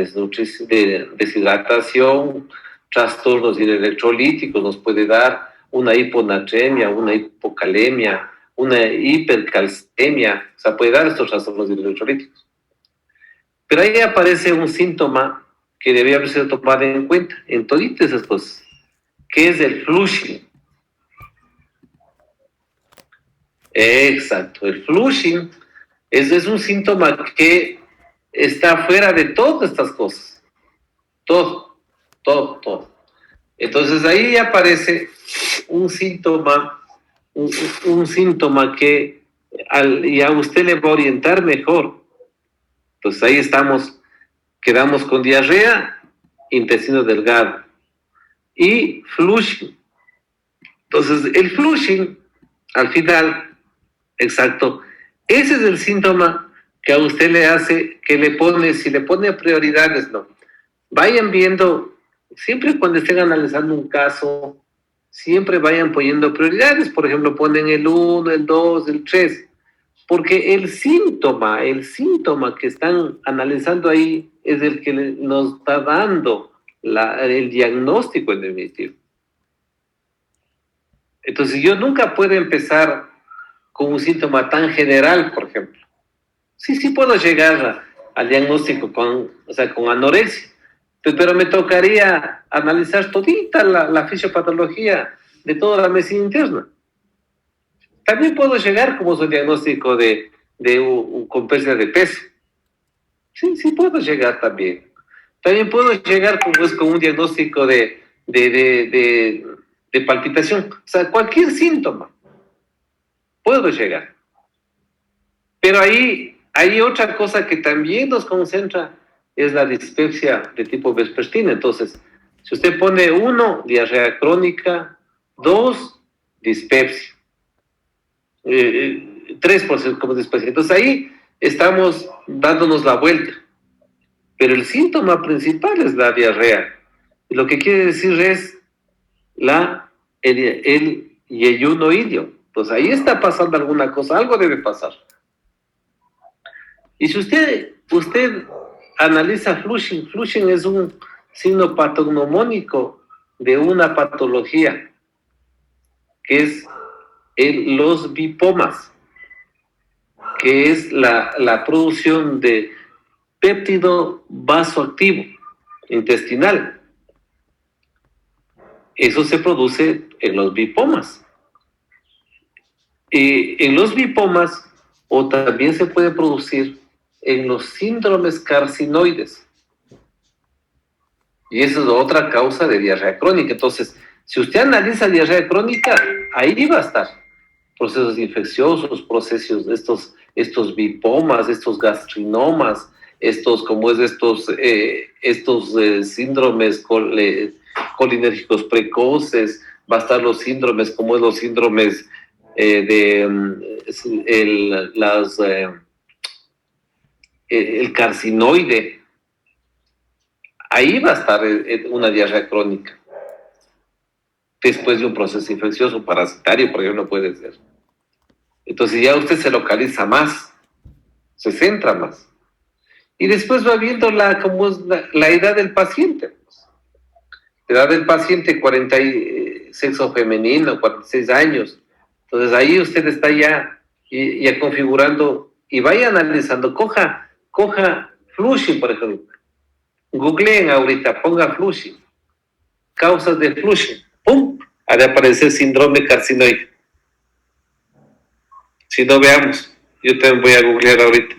deshidratación, trastornos electrolíticos, nos puede dar una hiponatremia, una hipocalemia, una hipercalcemia, o sea, puede dar estos trastornos electrolíticos. Pero ahí aparece un síntoma que debía haber sido tomado en cuenta en todas esas cosas, que es el flushing. Exacto, el flushing es un síntoma que está fuera de todas estas cosas. Todo. Entonces ahí aparece un síntoma que y a usted le va a orientar mejor. Entonces ahí quedamos con diarrea, intestino delgado y flushing. Entonces el flushing, al final, exacto, ese es el síntoma que a usted le hace, si le pone prioridades, no. Vayan viendo, siempre cuando estén analizando un caso, siempre vayan poniendo prioridades. Por ejemplo, ponen el 1, el 2, el 3. porque el síntoma que están analizando ahí es el que nos está dando el diagnóstico en definitivo. Entonces yo nunca puedo empezar con un síntoma tan general, por ejemplo. Sí puedo llegar al diagnóstico con anorexia, pero me tocaría analizar todita la fisiopatología de toda la medicina interna. También puedo llegar como su diagnóstico con pérdida de peso. Sí puedo llegar también. También puedo llegar con un diagnóstico de palpitación. O sea, cualquier síntoma puedo llegar. Pero ahí hay otra cosa que también nos concentra, es la dispepsia de tipo vespertina. Entonces, si usted pone 1, diarrea crónica, 2, dispepsia, 3% como dispepsia. Entonces ahí estamos dándonos la vuelta. Pero el síntoma principal es la diarrea. Y lo que quiere decir es el yeyuno idio. Entonces ahí está pasando alguna cosa, algo debe pasar. Y si usted analiza Flushing es un signo patognomónico de una patología que es los bipomas, que es la producción de péptido vasoactivo intestinal. Eso se produce en los bipomas. En los bipomas, o también se puede producir en los síndromes carcinoides. Y esa es otra causa de diarrea crónica. Entonces, si usted analiza diarrea crónica, ahí va a estar procesos infecciosos, procesos de estos bipomas, estos gastrinomas, estos síndromes colinérgicos precoces, va a estar los síndromes como los síndromes el carcinoide. Ahí va a estar una diarrea crónica. Después de un proceso infeccioso parasitario, por ejemplo, puede ser. Entonces ya usted se localiza más, se centra más. Y después va viendo cómo es la edad del paciente. La edad del paciente, sexo femenino, 46 años. Entonces ahí usted está ya configurando y vaya analizando. Coja Flushing, por ejemplo. Googleen ahorita, ponga Flushing. Causas de Flushing. ¡Pum! Ha de aparecer síndrome carcinoide. Si no, veamos. Yo también voy a googlear ahorita.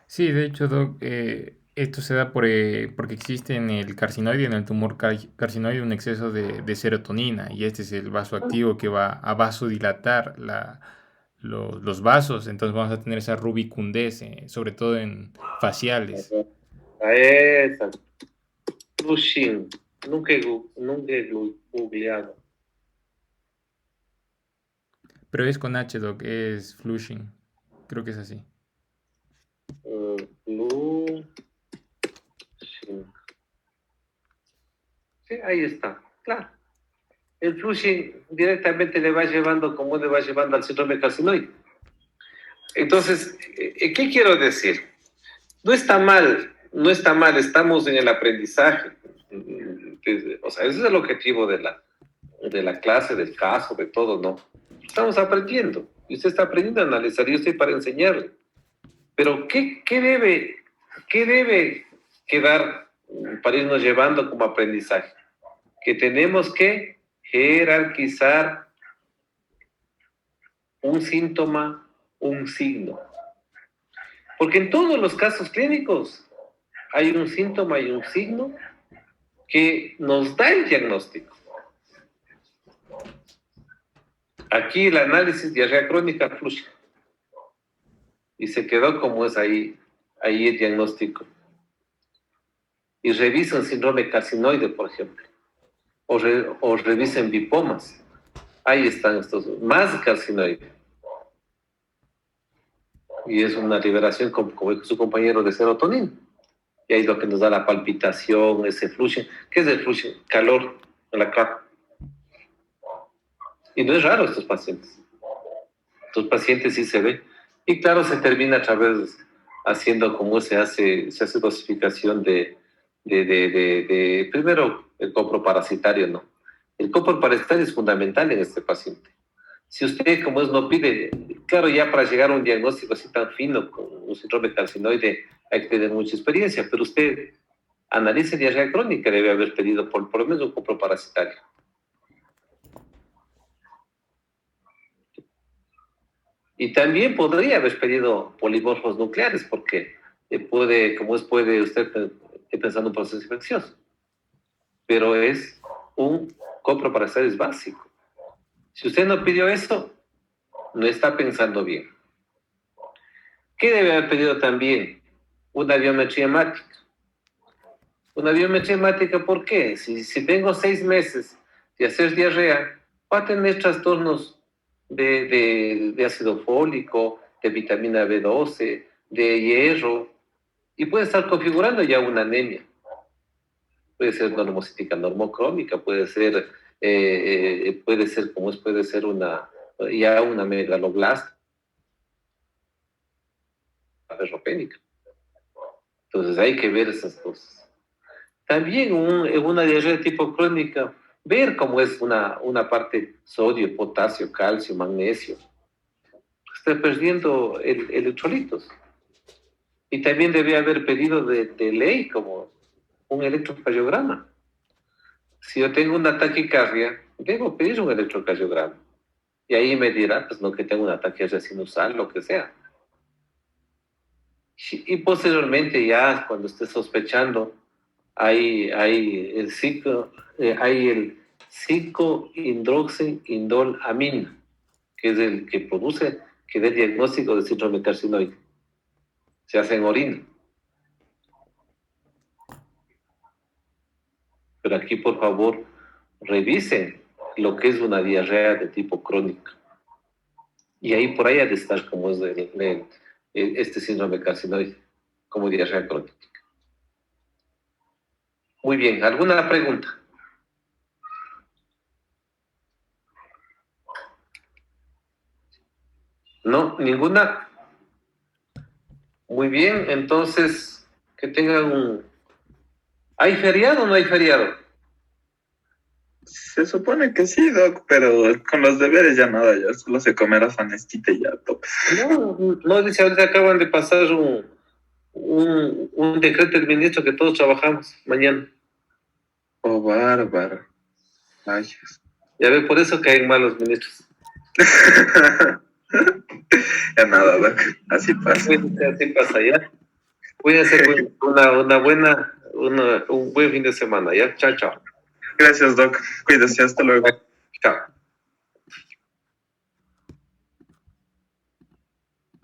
Sí, de hecho, Doc, esto se da porque existe en el carcinoide, en el tumor carcinoide, un exceso de serotonina, y este es el vasoactivo que va a vasodilatar los vasos. Entonces vamos a tener esa rubicundez, sobre todo en faciales. A esa. Flushing. Nunca he googleado. Pero es con H, Doc, es Flushing. Creo que es así. Flushing. Sí, ahí está. Claro. El Flushing directamente le va llevando al síndrome carcinoide. Entonces, ¿qué quiero decir? No está mal, estamos en el aprendizaje. O sea, ese es el objetivo de la clase, del caso, de todo, ¿no? Estamos aprendiendo, y usted está aprendiendo a analizar, y yo estoy para enseñarle. Pero, ¿qué debe quedar para irnos llevando como aprendizaje? Que tenemos que jerarquizar un síntoma, un signo. Porque en todos los casos clínicos hay un síntoma y un signo que nos da el diagnóstico. Aquí el análisis de diarrea crónica Flushing. Y se quedó como es ahí el diagnóstico. Y revisen síndrome carcinoide, por ejemplo. O revisen bipomas. Ahí están estos, más carcinoide. Y es una liberación, como dijo su compañero, de serotonina. Y ahí es lo que nos da la palpitación, ese Flushing. ¿Qué es el Flushing? Calor en la cara. Y no es raro estos pacientes. Estos pacientes sí se ve. Y claro, se termina a través haciendo como se hace dosificación de primero el coproparasitario, ¿no? El coproparasitario es fundamental en este paciente. Si usted, como es, no pide, claro, ya para llegar a un diagnóstico así tan fino con un síndrome carcinoide hay que tener mucha experiencia, pero usted analice diarrea crónica, debe haber pedido por lo menos un coproparasitario. Y también podría haber pedido polimorfos nucleares, porque puede usted pensando en un proceso infeccioso. Pero es un coproparasitario es básico. Si usted no pidió eso, no está pensando bien. ¿Qué debe haber pedido también? Una biometría hemática. Una biometría hemática, ¿por qué? Si tengo 6 meses de hacer diarrea, va a tener trastornos de ácido fólico, de vitamina B12, de hierro, y puede estar configurando ya una anemia. Puede ser normocítica normocrómica, puede ser una megaloblasta ferropénica. Entonces hay que ver esas cosas. También en una diarrea tipo crónica, ver cómo es una parte sodio, potasio, calcio, magnesio. Está perdiendo electrolitos. Y también debe haber pedido de ley como un electrocardiograma. Si yo tengo una taquicardia, debo pedir un electrocardiograma. Y ahí me dirá, pues no, que tengo una taquicardia sinusal, lo que sea. Y posteriormente ya, cuando esté sospechando, hay el 5-hidroxiindolamina, que es el que produce, que da el diagnóstico de síndrome carcinoide. Se hace en orina. Pero aquí, por favor, revisen lo que es una diarrea de tipo crónica. Y ahí por ahí ha de estar como es este síndrome carcinoide, como diarrea crónica. Muy bien, ¿alguna pregunta? ¿No? ¿Ninguna? Muy bien, entonces, que tengan ¿Hay feriado o no hay feriado? Se supone que sí, Doc, pero con los deberes ya nada, ya solo se comerá fanestita y ya tope. No, dice, ahorita acaban de pasar un decreto del ministro que todos trabajamos mañana. Oh, bárbaro. Ay, Ya ve, por eso caen mal los ministros. ya nada, Doc, así pasa. Así pasa, ¿ya? Cuídense con un buen fin de semana, ¿ya? Chao, chao. Gracias, Doc. Cuídese, hasta luego. Chao.